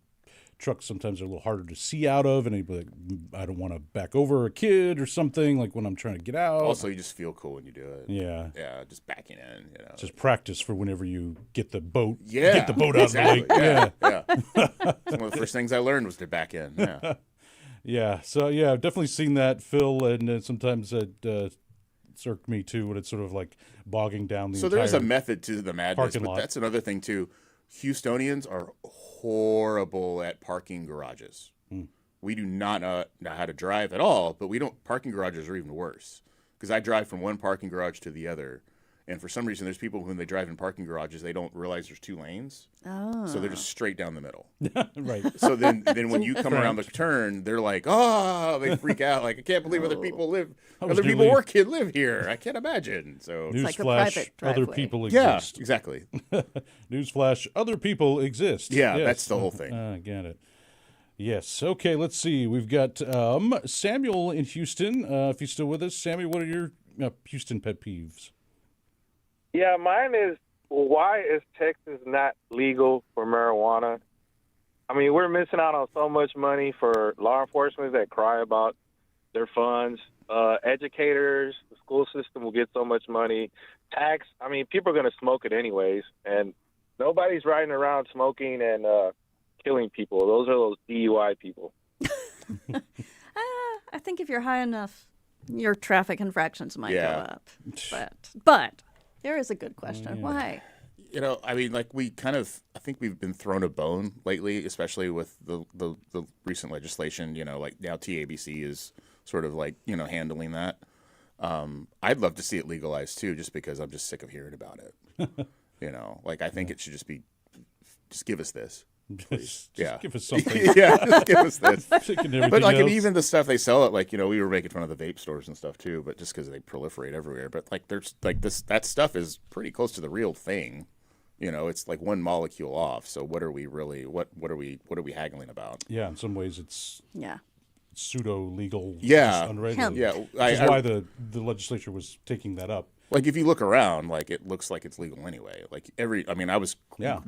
trucks sometimes are a little harder to see out of, and like, I don't want to back over a kid or something like when I'm trying to get out. Also, you just feel cool when you do it. Yeah, just backing in. You know, just practice for whenever you get the boat. Yeah, get the boat out exactly. of the lake. Yeah. It's one of the first things I learned was to back in. Yeah, yeah. So yeah, I've definitely seen that, Phil, and sometimes it irked me too when it's sort of like bogging down the. So there is a method to the madness, but lot. That's another thing too. Houstonians are horrible at parking garages. We do not know how to drive at all, but parking garages are even worse because I drive from one parking garage to the other. And for some reason, there's people when they drive in parking garages, they don't realize there's 2 lanes. Oh. So they're just straight down the middle. Right. So then when you come around the turn, they're like, oh, they freak out. Like, I can't believe other people work here, live here. I can't imagine. So Newsflash, like a private driveway. Other people exist. Yeah, exactly. Newsflash, other people exist. Yeah, yes. That's the whole thing. I get it. Yes. Okay, let's see. We've got Samuel in Houston. If he's still with us. Sammy, what are your Houston pet peeves? Yeah, mine is, why is Texas not legal for marijuana? I mean, we're missing out on so much money for law enforcement that cry about their funds. Educators, the school system will get so much money. Tax, I mean, people are going to smoke it anyways, and nobody's riding around smoking and killing people. Those are those DUI people. I think if you're high enough, your traffic infractions might go up. But there is a good question. Why? You know, I mean, like I think we've been thrown a bone lately, especially with the recent legislation, you know, like now TABC is sort of like, you know, handling that. I'd love to see it legalized too, just because I'm just sick of hearing about it. You know, like I think it should just give us this. Please. Just give us something. Just give us this. But like, else. even the stuff they sell at, like, you know, we were making fun of the vape stores and stuff too, but just because they proliferate everywhere. But like, there's like that stuff is pretty close to the real thing. You know, it's like one molecule off. So what are we really? What are we haggling about? Yeah, in some ways it's Yeah. pseudo legal. Yeah. Unregulated. Yeah. Which is why the legislature was taking that up. Like, if you look around, like, it looks like it's legal anyway. Like, I was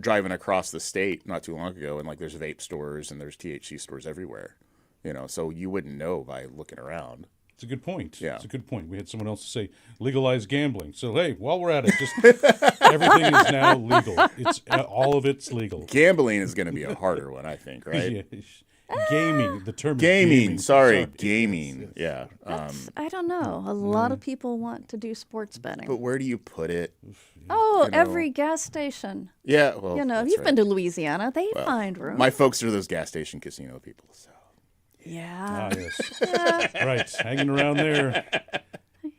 driving across the state not too long ago, and, like, there's vape stores and there's THC stores everywhere. You know, so you wouldn't know by looking around. It's a good point. Yeah. It's a good point. We had someone else say legalize gambling. So, hey, while we're at it, just everything is now legal. All of it's legal. Gambling is going to be a harder one, I think, right? Yeah. Gaming. The term gaming. is gaming. Sorry, gaming. Yeah. I don't know. A lot of people want to do sports betting. But where do you put it? Oh, every gas station. Yeah, well, you know, if you've been to Louisiana, they find room. My folks are those gas station casino people. So. Yeah. Ah, yes. Right, hanging around there.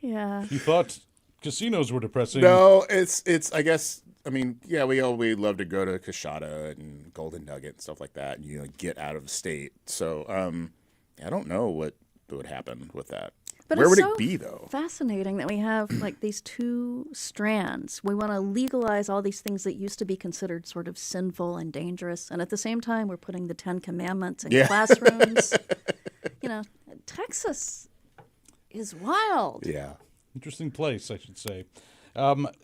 Yeah. You thought casinos were depressing. No, it's. I guess. I mean, yeah, we love to go to Coshada and Golden Nugget and stuff like that, and, you know, get out of state. So, I don't know what would happen with that. But where would so it be, though? Fascinating that we have like these two strands. We want to legalize all these things that used to be considered sort of sinful and dangerous, and at the same time, we're putting the 10 Commandments in classrooms. You know, Texas is wild. Yeah, interesting place, I should say.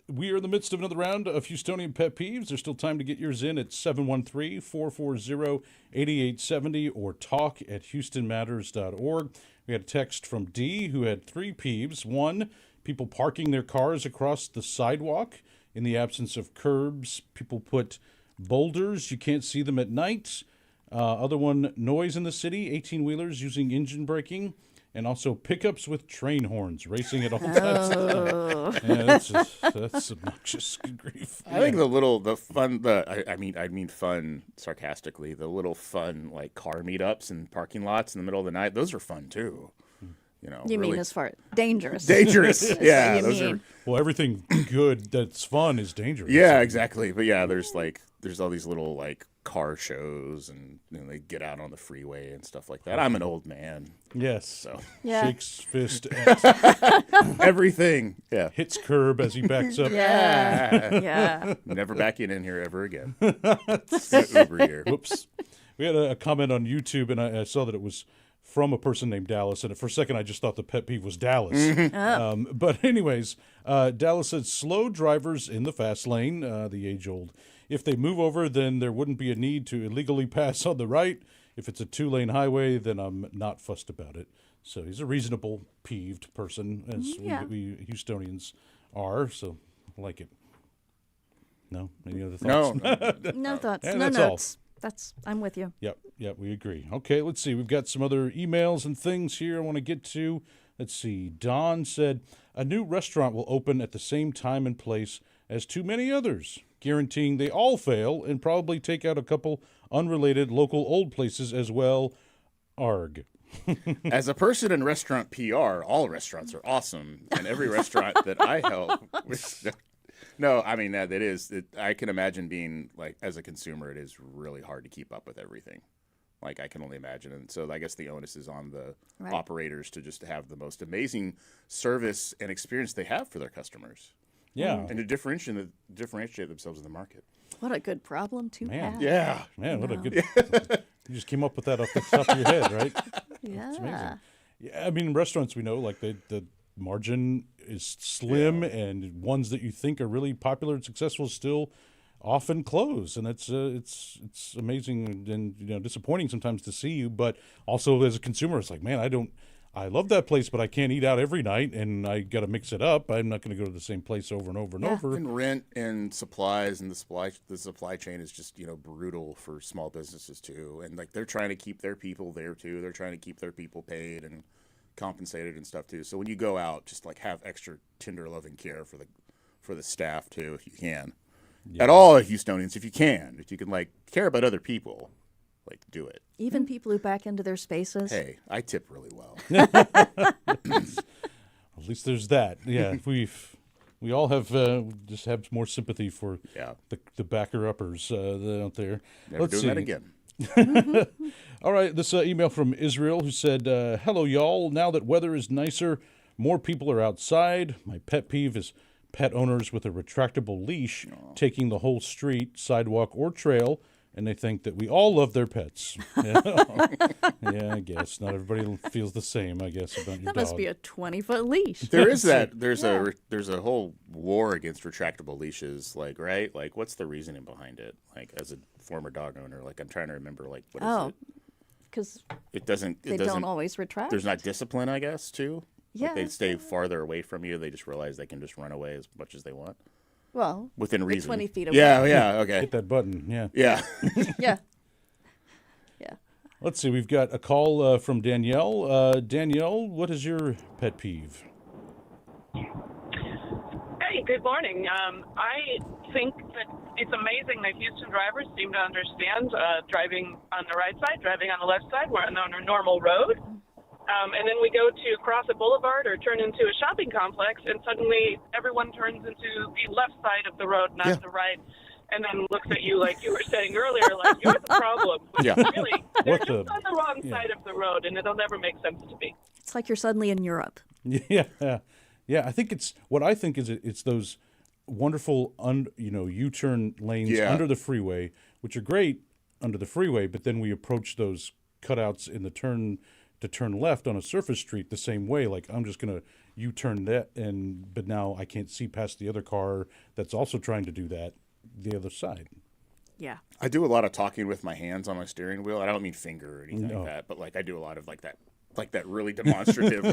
We are in the midst of another round of Houstonian Pet Peeves. There's still time to get yours in at 713-440-8870 or talk@houstonmatters.org. We had a text from D who had 3 peeves. 1, people parking their cars across the sidewalk in the absence of curbs. People put boulders. You can't see them at night. Other one, noise in the city, 18-wheelers using engine braking. And also pickups with train horns racing at all times. Yeah, that's obnoxious. Good grief. I think I mean fun sarcastically. The little fun like car meetups and parking lots in the middle of the night. Those are fun too. You know. You mean as far dangerous? Dangerous. Yeah. Well, everything good that's fun is dangerous. Yeah, exactly. But yeah, there's all these little like car shows, and they get out on the freeway and stuff like that. I'm an old man. Yes. So shakes fist at everything. Yeah. Hits curb as he backs up. Yeah. Never backing in here ever again. Uber here. Whoops. We had a comment on YouTube, and I saw that it was from a person named Dallas, and for a second I just thought the pet peeve was Dallas. Mm-hmm. But anyways, Dallas said, slow drivers in the fast lane, the age-old. If they move over, then there wouldn't be a need to illegally pass on the right. If it's a 2-lane highway, then I'm not fussed about it. So he's a reasonable, peeved person, as we Houstonians are, so I like it. No? Any other thoughts? No thoughts. Yeah, No that's notes. all. I'm with you. Yep, we agree. Okay, let's see. We've got some other emails and things here I want to get to. Let's see. Don said, a new restaurant will open at the same time and place as too many others, guaranteeing they all fail and probably take out a couple unrelated local old places as well. Arg. As a person in restaurant PR, all restaurants are awesome, and every restaurant that I help No, I mean, that is. I can imagine being, like, as a consumer, it is really hard to keep up with everything. Like, I can only imagine. And so I guess the onus is on the operators to just have the most amazing service and experience they have for their customers. Yeah. And to differentiate themselves in the market. What a good problem to have. Yeah. Man, what a good... You just came up with that off the top of your head, right? It's amazing. Yeah, I mean, restaurants, we know, like, the margin is slim, and ones that you think are really popular and successful still often close, and it's amazing and disappointing sometimes to see you, but also as a consumer, it's like, man, I love that place, but I can't eat out every night, and I got to mix it up. I'm not going to go to the same place over and over and over. And rent and supplies and the supply chain is just brutal for small businesses too, and like they're trying to keep their people there too. They're trying to keep their people paid and compensated and stuff too. So when you go out, just like have extra tender loving care for the staff too, if you can. At all Houstonians, if you can like care about other people, like do it. Even people who back into their spaces. Hey, I tip really well. At least there's that. Yeah, we all have just have more sympathy for the backer uppers out there. Never doing that again. All right, this email from Israel who said, hello, y'all. Now that weather is nicer, more people are outside. My pet peeve is pet owners with a retractable leash taking the whole street, sidewalk, or trail, and they think that we all love their pets. Yeah, I guess. Not everybody feels the same, I guess, about your dog. That must be a 20-foot leash. There is that. There's a whole war against retractable leashes, like, right? Like, what's the reasoning behind it? Like, as a former dog owner, like, I'm trying to remember, like, what is it? Because they don't always retract. There's not discipline, I guess, too. Yeah. Like they stay farther away from you. They just realize they can just run away as much as they want. Well, within reason. 20 feet away. Yeah, okay. Hit that button, yeah. Yeah. Let's see, we've got a call from Danielle. Danielle, what is your pet peeve? Hey, good morning. I think that it's amazing that Houston drivers seem to understand driving on the right side, driving on the left side. We're on a normal road. And then we go to cross a boulevard or turn into a shopping complex, and suddenly everyone turns into the left side of the road, not the right, and then looks at you like you were saying earlier, like you're the problem. Really, they're just on the wrong side of the road, and it'll never make sense to me. It's like you're suddenly in Europe. Yeah. I think it's those wonderful U-turn lanes under the freeway, which are great under the freeway, but then we approach those cutouts in the turn to turn left on a surface street the same way. Like, I'm just going to U-turn that, but now I can't see past the other car that's also trying to do that the other side. Yeah. I do a lot of talking with my hands on my steering wheel. I don't mean finger or anything like that, but like I do a lot of like that really demonstrative.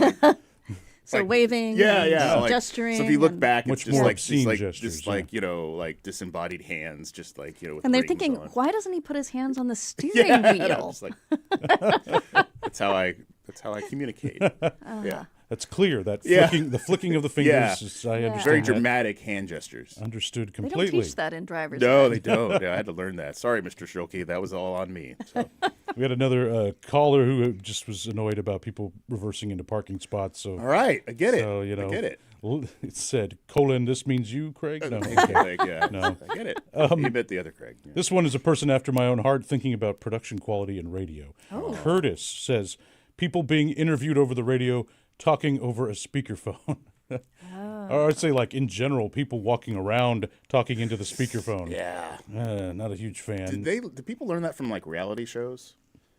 Waving, gesturing. So if you look back, it's just just like disembodied hands, just like with and they're rings thinking, on. why doesn't he put his hands on the steering wheel? That's how I communicate. Yeah. That's clear. The flicking of the fingers. I understand. Very dramatic hand gestures. Understood completely. They don't teach that in driver's No, ed. they don't. Yeah, I had to learn that. Sorry, Mr. Schulke. That was all on me. So. We had another caller who just was annoyed about people reversing into parking spots. So all right, I get it. So, I get it. It said, "This means you, Craig." No, Craig, yeah. No. I get it. You bet the other Craig. Yeah. This one is a person after my own heart, thinking about production quality in radio. Oh. Curtis says, "People being interviewed over the radio, talking over a speakerphone." Or I'd say, like, in general, people walking around talking into the speakerphone. Yeah. Not a huge fan. Did people learn that from, like, reality shows?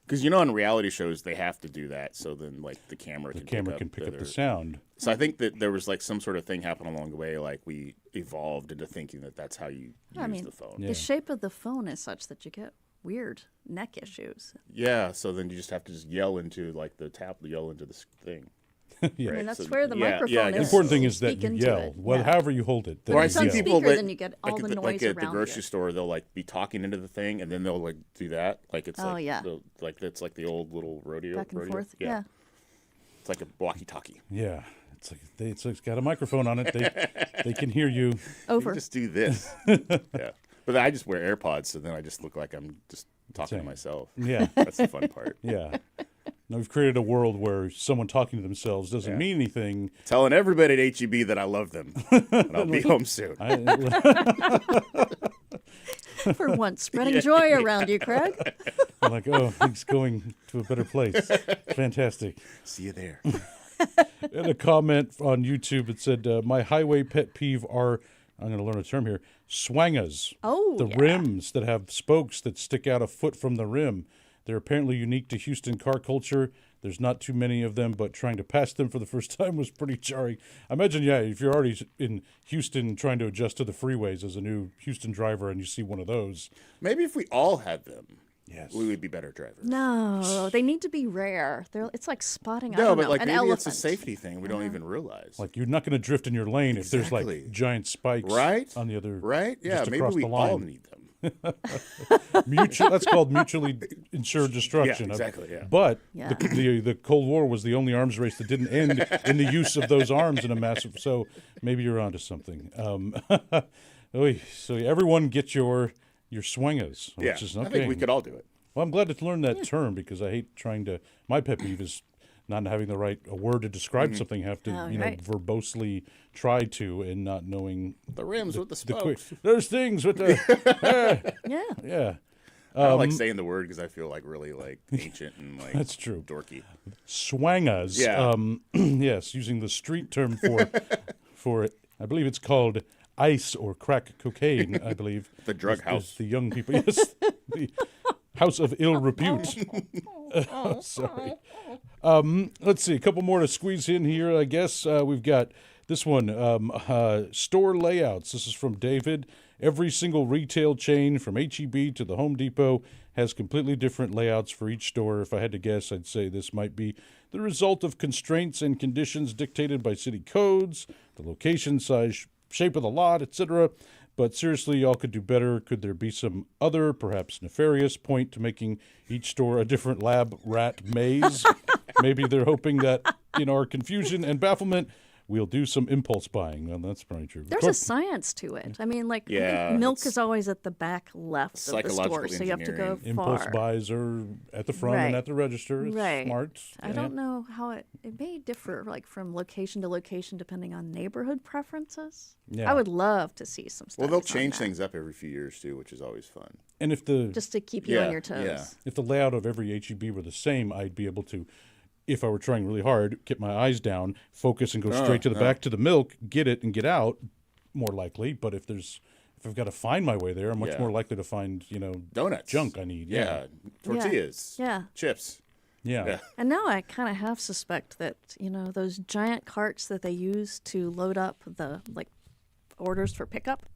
Because, on reality shows, they have to do that, so then, like, the camera can pick up the sound. So I think that there was, like, some sort of thing happen along the way, like, we evolved into thinking that that's how you use the phone. The shape of the phone is such that you get weird neck issues. Yeah, so then you just have to yell into, like, yell into the thing. Yeah. I mean, that's where the microphone is. The important thing is that you yell. However you hold it. Or I see people that, then you get all the noise like at the around grocery you. store, they'll like be talking into the thing, and then they'll like do that. Like it's yeah. It's like the old little rodeo. Back and forth. Yeah. It's like a walkie-talkie. Yeah. It's got a microphone on it. They can hear you. Over. You just do this. Yeah. But I just wear AirPods, so then I just look like I'm just talking to myself. Yeah. That's the fun part. Yeah. Now, we've created a world where someone talking to themselves doesn't mean anything. Telling everybody at HEB that I love them. And I'll be home soon. For once, spreading joy around you, Craig. I'm like, he's going to a better place. Fantastic. See you there. And a comment on YouTube, it said, my highway pet peeve are, I'm going to learn a term here, swangas. Oh, the rims that have spokes that stick out a foot from the rim. They're apparently unique to Houston car culture. There's not too many of them, but trying to pass them for the first time was pretty jarring. I imagine, if you're already in Houston trying to adjust to the freeways as a new Houston driver and you see one of those. Maybe if we all had them, yes, we would be better drivers. No, they need to be rare. It's like spotting, an maybe elephant. It's a safety thing we don't even realize. Like, you're not going to drift in your lane if there's, like, giant spikes on the other. Right? Yeah, maybe across we the line. all need them. That's called mutually insured destruction. Yeah, exactly. Yeah. But the Cold War was the only arms race that didn't end in the use of those arms in a massive. So maybe you're onto something. So everyone get your swingers, which is okay. I think we could all do it. Well, I'm glad to learn that term because I hate trying to. My pet peeve is not having a word to describe something. Have to verbosely try to and not knowing the rims with the spokes. There's things with the yeah. I don't like saying the word because I feel like really like ancient and like that's true. Dorky. Swangas. Yeah. Yes, using the street term for it. I believe it's called ice or crack cocaine. I believe the drug house. The young people. Yes. The house of ill repute. Sorry. Let's see. A couple more to squeeze in here, I guess. We've got this one. Store layouts. This is from David. Every single retail chain from HEB to the Home Depot has completely different layouts for each store. If I had to guess, I'd say this might be the result of constraints and conditions dictated by city codes, the location, size, shape of the lot, etc. But seriously, y'all could do better. Could there be some other, perhaps nefarious point to making each store a different lab rat maze? Maybe they're hoping that in our confusion and bafflement, we'll do some impulse buying. Well, that's probably true. There's a science to it. I mean, like, milk is always at the back left of the store, so you have to go far. Impulse buys are at the front and at the register. It's smart. I don't know how it may differ, like, from location to location depending on neighborhood preferences. Yeah. I would love to see some stuff. Well, they'll change things up every few years, too, which is always fun. And if just to keep you on your toes. Yeah. If the layout of every HEB were the same, I'd be able to, if I were trying really hard, get my eyes down, focus, and go straight to the back to the milk, get it and get out, more likely. But if I've got to find my way there, I'm much more likely to find, donuts, junk I need. Yeah. Tortillas. Yeah. Chips. Yeah. And now I kind of half suspect that, those giant carts that they use to load up the, orders for pickup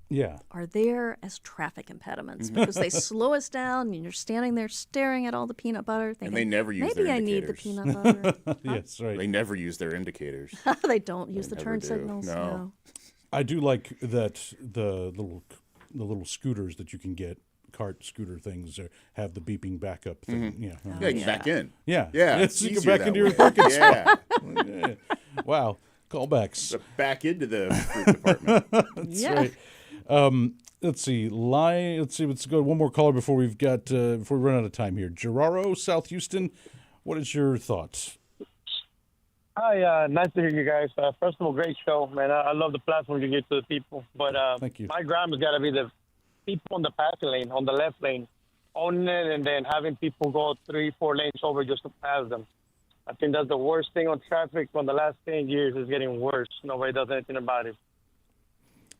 are there as traffic impediments because they slow us down and you're standing there staring at all the peanut butter thinking, and they never use maybe their I indicators. need the peanut butter. Yes, right. They never use their indicators. They don't use the turn signals. No. I do like that the little scooters that you can get, cart scooter things, have the beeping backup thing. Mm-hmm. Yeah, you can back in. Yeah. It's you can back into your parking spot. Yeah. Wow. Callbacks. Back into the fruit department. That's right. Let's see. Let's go one more caller before we run out of time here. Gerardo, South Houston. What is your thoughts? Hi, nice to hear you guys. First of all, great show, man. I love the platform you give to the people. But Thank you. my gripe has got to be the people on the passing lane, on the left lane, owning it and then having people go 3-4 lanes over just to pass them. I think that's the worst thing on traffic from the last 10 years. Is getting worse. Nobody does anything about it.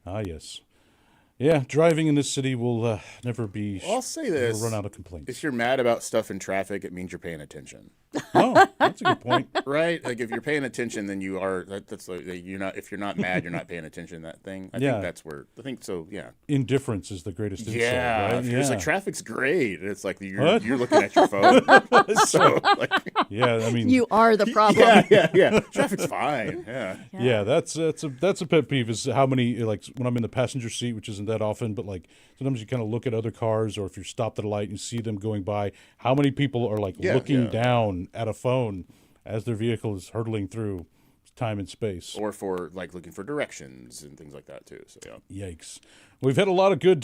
Ah, yes. Yeah, driving in this city will never be. I'll say this: run out of complaints. If you're mad about stuff in traffic, it means you're paying attention. Oh, that's a good point. Right? Like if you're paying attention, then you are. That's like you're not. If you're not mad, you're not paying attention to that thing. I think that's where. I think so. Yeah. Indifference is the greatest insult. Yeah. Right? It's like traffic's great. It's like you're looking at your phone. So yeah, I mean, you are the problem. Yeah. Traffic's fine. Yeah. Yeah, that's a pet peeve is how many, like when I'm in the passenger seat, which isn't that often, but like sometimes you kind of look at other cars, or if you're stopped at a light and you see them going by, how many people are like looking down at a phone as their vehicle is hurtling through time and space, or for like looking for directions and things like that too. So yeah. Yikes. We've had a lot of good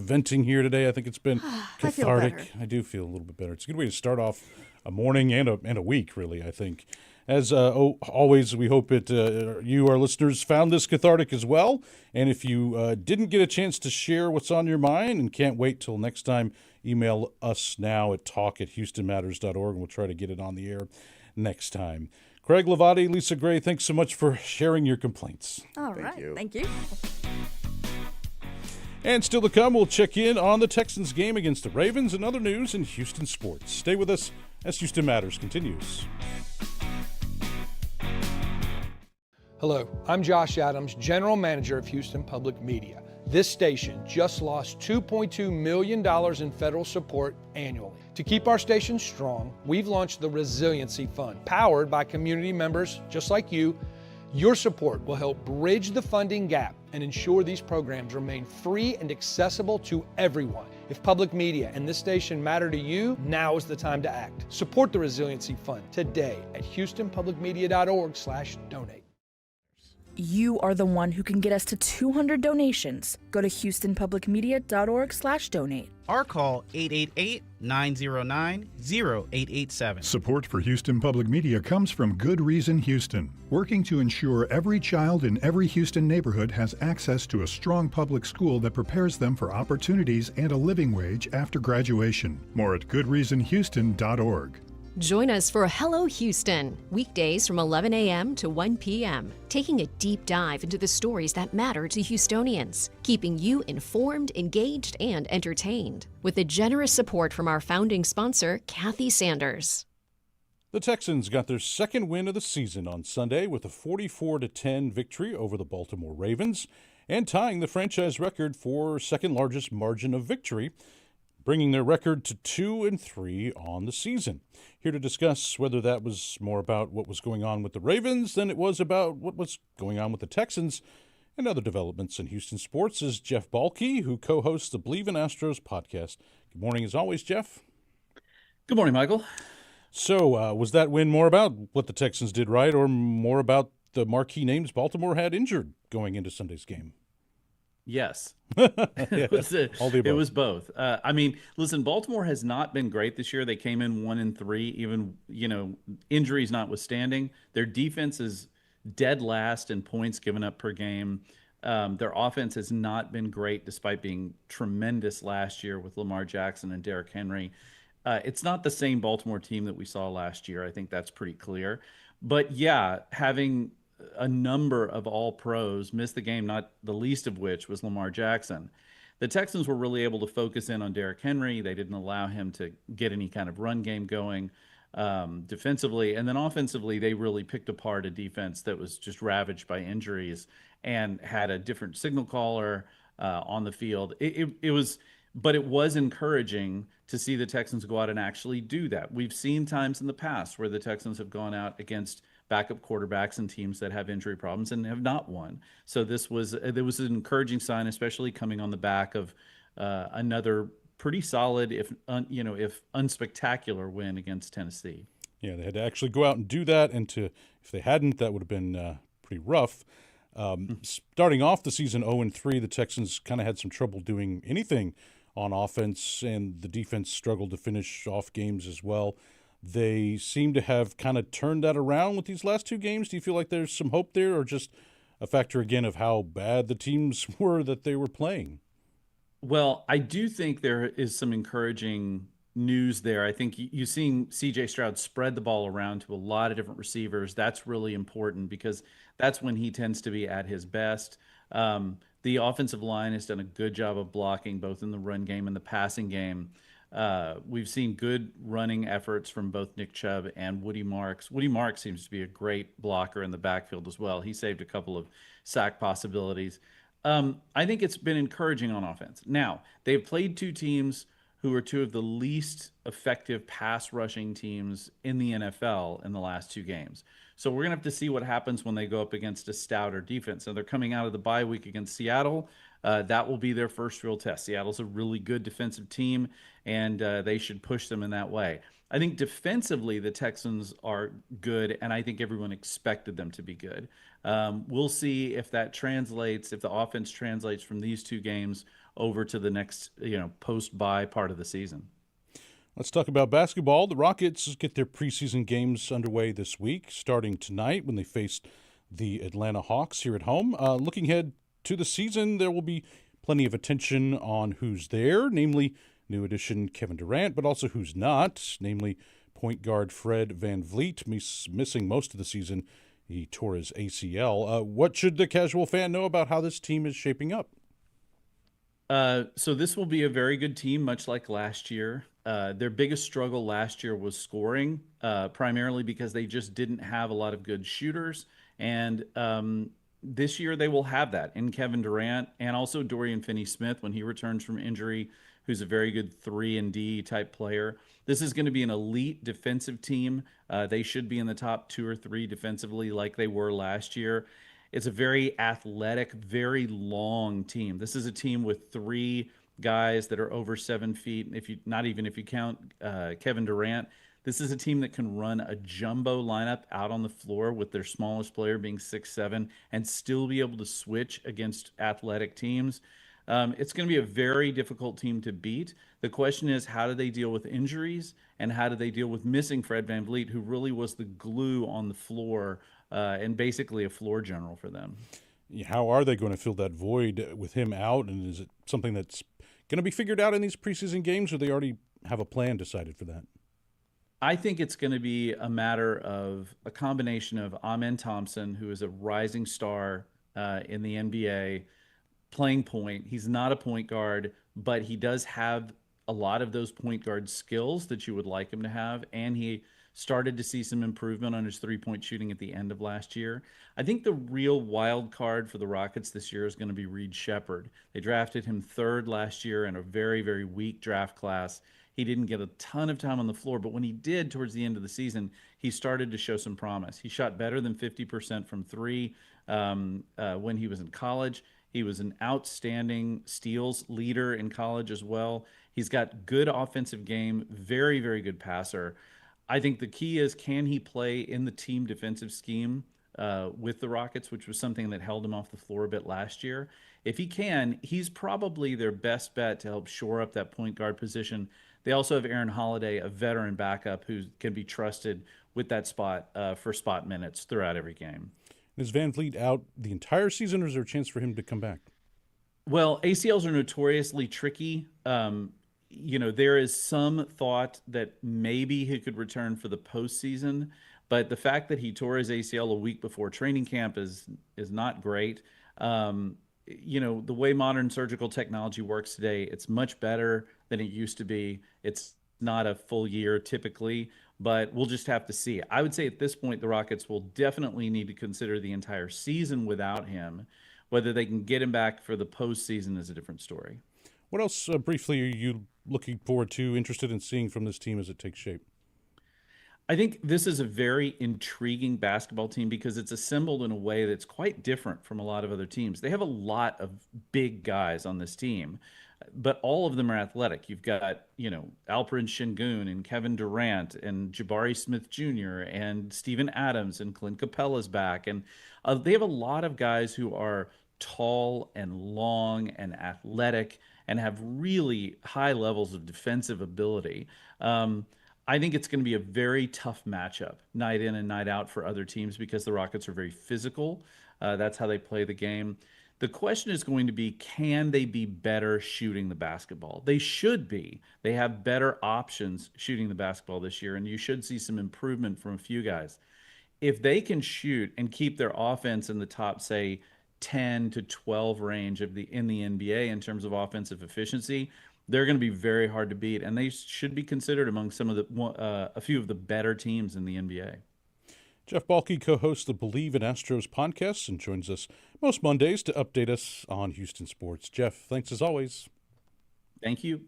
venting here today. I think it's been cathartic. I do feel a little bit better. It's a good way to start off a morning and a week, really, I think. As always, we hope you, our listeners, found this cathartic as well. And if you didn't get a chance to share what's on your mind and can't wait till next time, email us now at talk@houstonmatters.org, and we'll try to get it on the air next time. Craig Hlavaty, Lisa Gray, thanks so much for sharing your complaints. All right. Thank you. And still to come, we'll check in on the Texans game against the Ravens and other news in Houston sports. Stay with us as Houston Matters continues. Hello, I'm Josh Adams, General Manager of Houston Public Media. This station just lost $2.2 million in federal support annually. To keep our station strong, we've launched the Resiliency Fund, powered by community members just like you. Your support will help bridge the funding gap and ensure these programs remain free and accessible to everyone. If public media and this station matter to you, now is the time to act. Support the Resiliency Fund today at houstonpublicmedia.org/donate. You are the one who can get us to 200 donations. Go to houstonpublicmedia.org/donate. Or call 888-909-0887. Support for Houston Public Media comes from Good Reason Houston, working to ensure every child in every Houston neighborhood has access to a strong public school that prepares them for opportunities and a living wage after graduation. More at goodreasonhouston.org. Join us for Hello Houston, weekdays from 11 a.m. to 1 p.m., taking a deep dive into the stories that matter to Houstonians, keeping you informed, engaged, and entertained, with the generous support from our founding sponsor, Kathy Sanders. The Texans got their second win of the season on Sunday with a 44-10 victory over the Baltimore Ravens, and tying the franchise record for second largest margin of victory, bringing their record to 2-3 on the season. Here to discuss whether that was more about what was going on with the Ravens than it was about what was going on with the Texans and other developments in Houston sports is Jeff Balke, who co-hosts the Bleav in Astros podcast. Good morning, as always, Jeff. Good morning, Michael. So, was that win more about what the Texans did right or more about the marquee names Baltimore had injured going into Sunday's game? Yes. It was both. I mean, listen, Baltimore has not been great this year. They came in 1-3, even, injuries notwithstanding. Their defense is dead last in points given up per game. Their offense has not been great despite being tremendous last year with Lamar Jackson and Derrick Henry. It's not the same Baltimore team that we saw last year. I think that's pretty clear. But yeah, having a number of all pros missed the game, not the least of which was Lamar Jackson. The Texans were really able to focus in on Derrick Henry. They didn't allow him to get any kind of run game going defensively. And then offensively, they really picked apart a defense that was just ravaged by injuries and had a different signal caller on the field. It was encouraging to see the Texans go out and actually do that. We've seen times in the past where the Texans have gone out against backup quarterbacks and teams that have injury problems and have not won. So there was an encouraging sign, especially coming on the back of another pretty solid, if unspectacular win against Tennessee. Yeah, they had to actually go out and do that, and if they hadn't, that would have been pretty rough. Starting off the season 0-3, the Texans kind of had some trouble doing anything on offense, and the defense struggled to finish off games as well. They seem to have kind of turned that around with these last two games. Do you feel like there's some hope there, or just a factor again of how bad the teams were that they were playing? Well, I do think there is some encouraging news there. I think you're seeing C.J. Stroud spread the ball around to a lot of different receivers. That's really important because that's when he tends to be at his best. The offensive line has done a good job of blocking both in the run game and the passing game. We've seen good running efforts from both Nick Chubb and Woody Marks. Woody Marks seems to be a great blocker in the backfield as well. He saved a couple of sack possibilities. I think it's been encouraging on offense. Now, they've played two teams who are two of the least effective pass rushing teams in the NFL in the last two games. So we're going to have to see what happens when they go up against a stouter defense. Now, they're coming out of the bye week against Seattle. That will be their first real test. Seattle's a really good defensive team, and they should push them in that way. I think defensively, the Texans are good, and I think everyone expected them to be good. We'll see if that translates, if the offense translates from these two games over to the next, post-bye part of the season. Let's talk about basketball. The Rockets get their preseason games underway this week, starting tonight when they face the Atlanta Hawks here at home. Looking ahead to the season, there will be plenty of attention on who's there, namely new addition Kevin Durant, but also who's not, namely point guard Fred VanVleet, missing most of the season. He tore his ACL. What should the casual fan know about how this team is shaping up? So this will be a very good team, much like last year. Their biggest struggle last year was scoring, primarily because they just didn't have a lot of good shooters. And this year they will have that in Kevin Durant and also Dorian Finney-Smith when he returns from injury, who's a very good 3-and-D type player. This is going to be an elite defensive team. They should be in the top 2 or 3 defensively like they were last year. It's a very athletic, very long team. This is a team with 3 guys that are over 7 feet. If you count Kevin Durant, this is a team that can run a jumbo lineup out on the floor with their smallest player being 6'7" and still be able to switch against athletic teams. It's going to be a very difficult team to beat. The question is, how do they deal with injuries and how do they deal with missing Fred VanVleet, who really was the glue on the floor and basically a floor general for them? How are they going to fill that void with him out? And is it something that's going to be figured out in these preseason games, or they already have a plan decided for that? I think it's going to be a matter of a combination of Amen Thompson, who is a rising star in the NBA, playing point. He's not a point guard, but he does have a lot of those point guard skills that you would like him to have, and he started to see some improvement on his three-point shooting at the end of last year. I think the real wild card for the Rockets this year is going to be Reed Shepherd. They drafted him 3rd last year in a very, very weak draft class. He didn't get a ton of time on the floor, but when he did towards the end of the season, he started to show some promise. He shot better than 50% from 3 when he was in college. He was an outstanding steals leader in college as well. He's got good offensive game, very, very good passer. I think the key is, can he play in the team defensive scheme with the Rockets, which was something that held him off the floor a bit last year. If he can, he's probably their best bet to help shore up that point guard position. They also have Aaron Holiday, a veteran backup who can be trusted with that spot for spot minutes throughout every game. Is VanVleet out the entire season, or is there a chance for him to come back? Well, ACLs are notoriously tricky. There is some thought that maybe he could return for the postseason, but the fact that he tore his ACL a week before training camp is not great. The way modern surgical technology works today, it's much better than it used to be. It's not a full year typically, but we'll just have to see. I would say at this point, the Rockets will definitely need to consider the entire season without him. Whether they can get him back for the postseason is a different story. What else, briefly, are you looking forward to, interested in seeing from this team as it takes shape? I think this is a very intriguing basketball team because it's assembled in a way that's quite different from a lot of other teams. They have a lot of big guys on this team. but all of them are athletic. You've got, Alperen Şengün and Kevin Durant and Jabari Smith Jr. and Steven Adams and Clint Capella's back. And they have a lot of guys who are tall and long and athletic and have really high levels of defensive ability. I think it's going to be a very tough matchup night in and night out for other teams because the Rockets are very physical. That's how they play the game. The question is going to be, can they be better shooting the basketball? They should be. They have better options shooting the basketball this year, and you should see some improvement from a few guys. If they can shoot and keep their offense in the top, say, 10 to 12 range in the NBA in terms of offensive efficiency, they're going to be very hard to beat, and they should be considered among a few of the better teams in the NBA. Jeff Balke co-hosts the Bleav and Astros podcasts and joins us most Mondays to update us on Houston sports. Jeff, thanks as always. Thank you.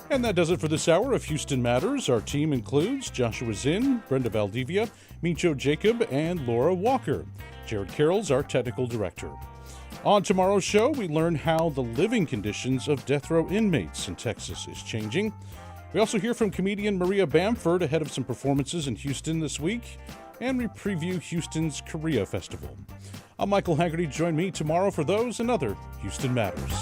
And that does it for this hour of Houston Matters. Our team includes Joshua Zinn, Brenda Valdivia, Micho Jacob, and Laura Walker. Jared Carroll's our technical director. On tomorrow's show, we learn how the living conditions of death row inmates in Texas is changing. We also hear from comedian Maria Bamford ahead of some performances in Houston this week, and we preview Houston's Korea Festival. I'm Michael Haggerty. Join me tomorrow for those and other Houston Matters.